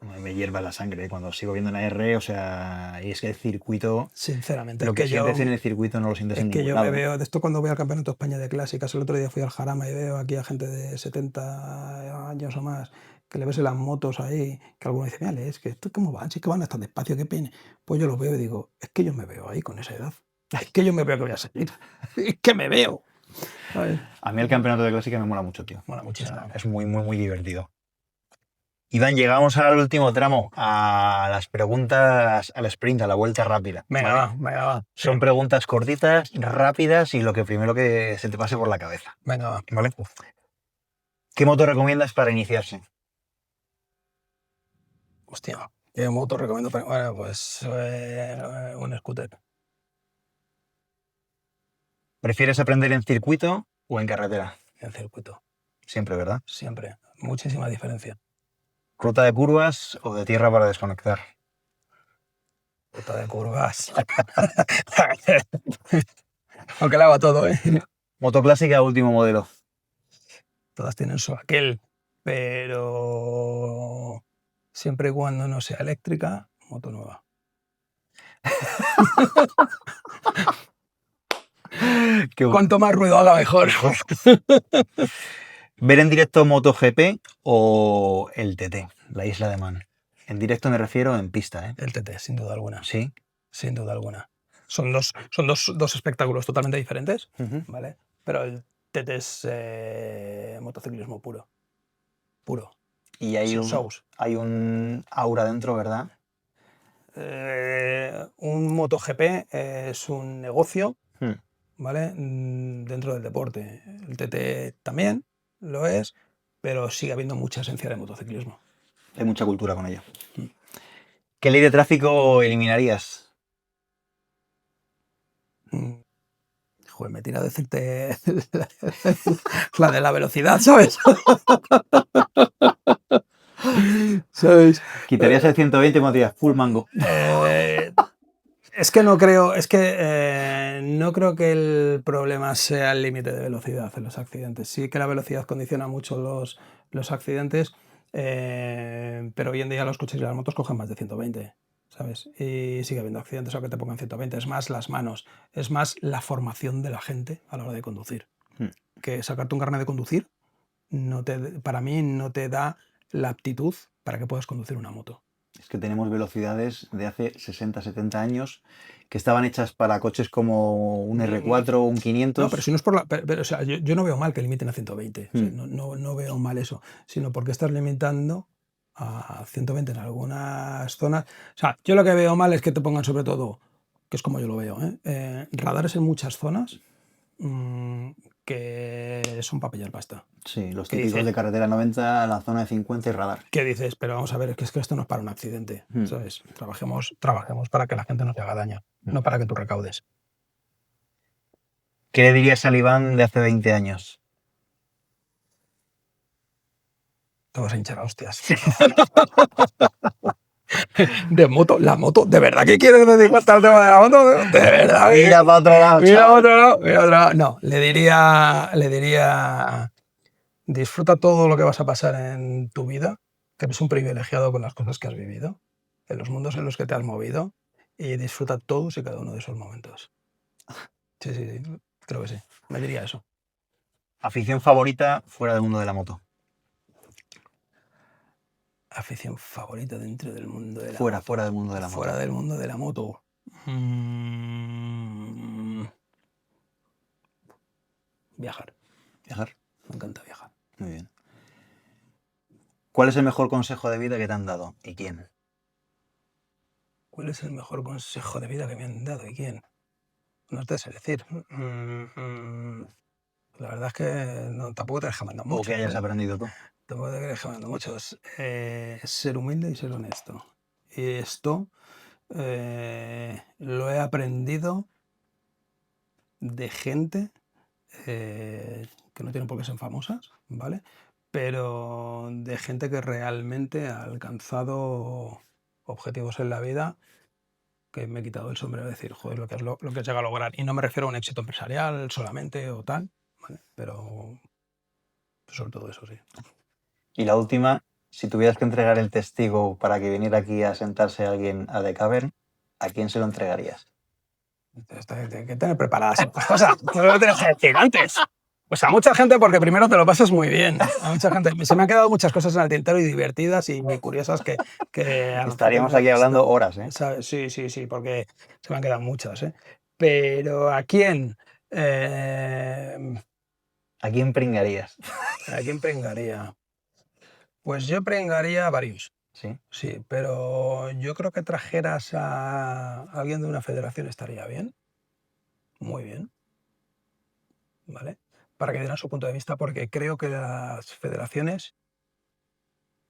Me hierva la sangre cuando sigo viendo una R, o sea, y es que el circuito... Sinceramente, Lo es que que sientes yo... en el circuito no lo sientes Es en que ningún yo lado. me veo, de esto cuando voy al Campeonato de España de Clásicas, el otro día fui al Jarama y veo aquí a gente de 70 años o más, que le ves en las motos ahí, que algunos dicen, mira, es que esto cómo van, si es que van tan despacio, qué pena. Pues yo lo veo y digo, es que yo me veo ahí con esa edad. Es que yo me veo que voy a seguir. Es que me veo. ¿Sabes? A mí el campeonato de clásica me mola mucho, tío. Mola muchísimo. O sea, es muy divertido. Iván, llegamos al último tramo, a las preguntas al sprint, a la vuelta rápida. Venga, ¿vale? va. Son preguntas cortitas, rápidas y lo que primero que se te pase por la cabeza. Venga, va. ¿Vale? ¿Qué moto recomiendas para iniciarse? Hostia, ¿qué moto recomiendo? Bueno, pues un scooter. ¿Prefieres aprender en circuito o en carretera? En circuito, Siempre, ¿verdad? siempre. Muchísima diferencia. ¿Ruta de curvas o de tierra para desconectar? Ruta de curvas. Aunque la hago todo, ¿eh? Moto clásica, último modelo. Todas tienen su aquel, pero siempre y cuando no sea eléctrica, moto nueva. Cuanto más ruido haga, mejor. ¿Ver en directo MotoGP o el TT, la Isla de Man? En directo me refiero en pista, ¿eh? El TT, sin duda alguna. Sí. Sin duda alguna. Son dos espectáculos totalmente diferentes, ¿vale? Pero el TT es motociclismo puro. Puro. Y hay hay un aura dentro, ¿verdad? Un MotoGP es un negocio, ¿vale? Dentro del deporte. El TT también lo es, pero sigue habiendo mucha esencia de motociclismo. Hay mucha cultura con ella. ¿Qué ley de tráfico eliminarías? Joder, me tira a decirte la de la velocidad, ¿sabes? ¿Sabes? ¿Quitarías el 120 y pondrías full mango? Es que no creo que el problema sea el límite de velocidad en los accidentes. Sí que la velocidad condiciona mucho los accidentes, pero hoy en día los coches y las motos cogen más de 120, ¿sabes? Y sigue habiendo accidentes aunque te pongan 120. Es más las manos, es más la formación de la gente a la hora de conducir. Que sacarte un carnet de conducir para mí no te da la aptitud para que puedas conducir una moto. Es que tenemos velocidades de hace 60, 70 años que estaban hechas para coches como un R4 o un 500. No, pero si no es por o sea, yo no veo mal que limiten a 120. O sea, no veo mal eso, sino porque estás limitando a 120 en algunas zonas. O sea, yo lo que veo mal es que te pongan sobre todo, que es como yo lo veo, radares en muchas zonas que son para pillar pasta. Sí, los típicos de carretera 90, la zona de 50 y radar. ¿Qué dices? Pero vamos a ver, es que esto no es para un accidente, ¿sabes? Trabajemos para que la gente no te haga daño, no para que tú recaudes. ¿Qué le dirías al Iván de hace 20 años? Te vas a hinchar a hostias. De moto, la moto, ¿de verdad que quieres dedicarte al tema de la moto? ¿De verdad? Mira para otro lado, Mira chaval. otro lado, mira otro lado. No, le diría, disfruta todo lo que vas a pasar en tu vida, que eres un privilegiado con las cosas que has vivido, en los mundos en los que te has movido, y disfruta todos y cada uno de esos momentos. Sí, sí, sí, creo que sí. Me diría eso. Afición favorita fuera del mundo de la moto. Afición favorita dentro del mundo de la Fuera moto. del mundo de la moto. Fuera del mundo de la moto. Viajar. Viajar. Me encanta viajar. Muy bien. ¿Cuál es el mejor consejo de vida que te han dado y quién? ¿Cuál es el mejor consejo de vida que me han dado y quién? No te sé decir. La verdad es que no, tampoco te deja mandar mucho. O que hayas aprendido tú. Tampoco te deja mandar mucho. Ser humilde y ser honesto. Y esto lo he aprendido de gente que no tienen por qué ser famosas, ¿vale? Pero de gente que realmente ha alcanzado objetivos en la vida que me he quitado el sombrero de decir, joder, lo que has llegado a lograr. Y no me refiero a un éxito empresarial solamente o tal, ¿vale? Pero sobre todo eso, sí. Y la última, si tuvieras que entregar el testigo para que viniera aquí a sentarse alguien a The Cavern, ¿a quién se lo entregarías? Hay que tener preparadas estas cosas. No lo tienes que decir antes. Pues a mucha gente, porque primero te lo pasas muy bien. A mucha gente. Se me han quedado muchas cosas en el tintero y divertidas y muy curiosas que Estaríamos aquí hablando horas, ¿eh? ¿Sabes? Sí, sí, sí, porque se me han quedado muchas, ¿eh? Pero ¿a quién? ¿A quién pringarías? ¿A quién prengaría? Pues yo prengaría a varios. Sí. Sí, pero yo creo que trajeras a alguien de una federación estaría bien. Muy bien. ¿Vale? Para que dieran su punto de vista, porque creo que las federaciones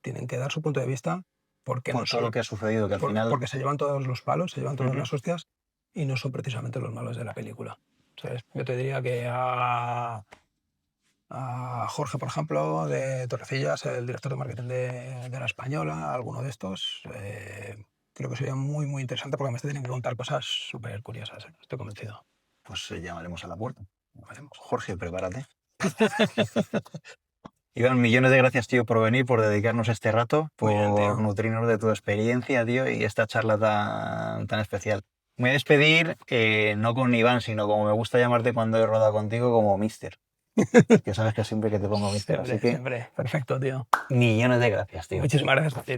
tienen que dar su punto de vista porque Con todo lo que ha sucedido, que al final... porque se llevan todos los palos, se llevan todas las hostias y no son precisamente los malos de la película. ¿Sabes? Yo te diría que a Jorge, por ejemplo, de Torrecillas, el director de marketing de la Española, alguno de estos, creo que sería muy, muy interesante porque me tienen que contar cosas súper curiosas. Estoy convencido. Pues llamaremos a la puerta. Veremos. Jorge, prepárate. Iván, millones de gracias, tío, por venir, por dedicarnos este rato, Muy bien, tío. por nutrirnos de tu experiencia, tío, y esta charla tan especial. Me voy a despedir, no con Iván, sino como me gusta llamarte cuando he rodado contigo, como Mister. Que sabes que siempre que te pongo Mister. Así que, Siempre. Perfecto, tío. millones de gracias, tío. Muchísimas gracias a ti.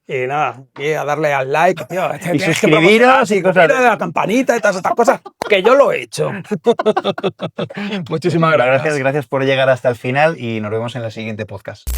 Y nada, y a darle al like, tío. Y suscribiros y cosas de la campanita y todas estas cosas, que yo lo he hecho. Muchísimas gracias. Gracias por llegar hasta el final y nos vemos en el siguiente podcast.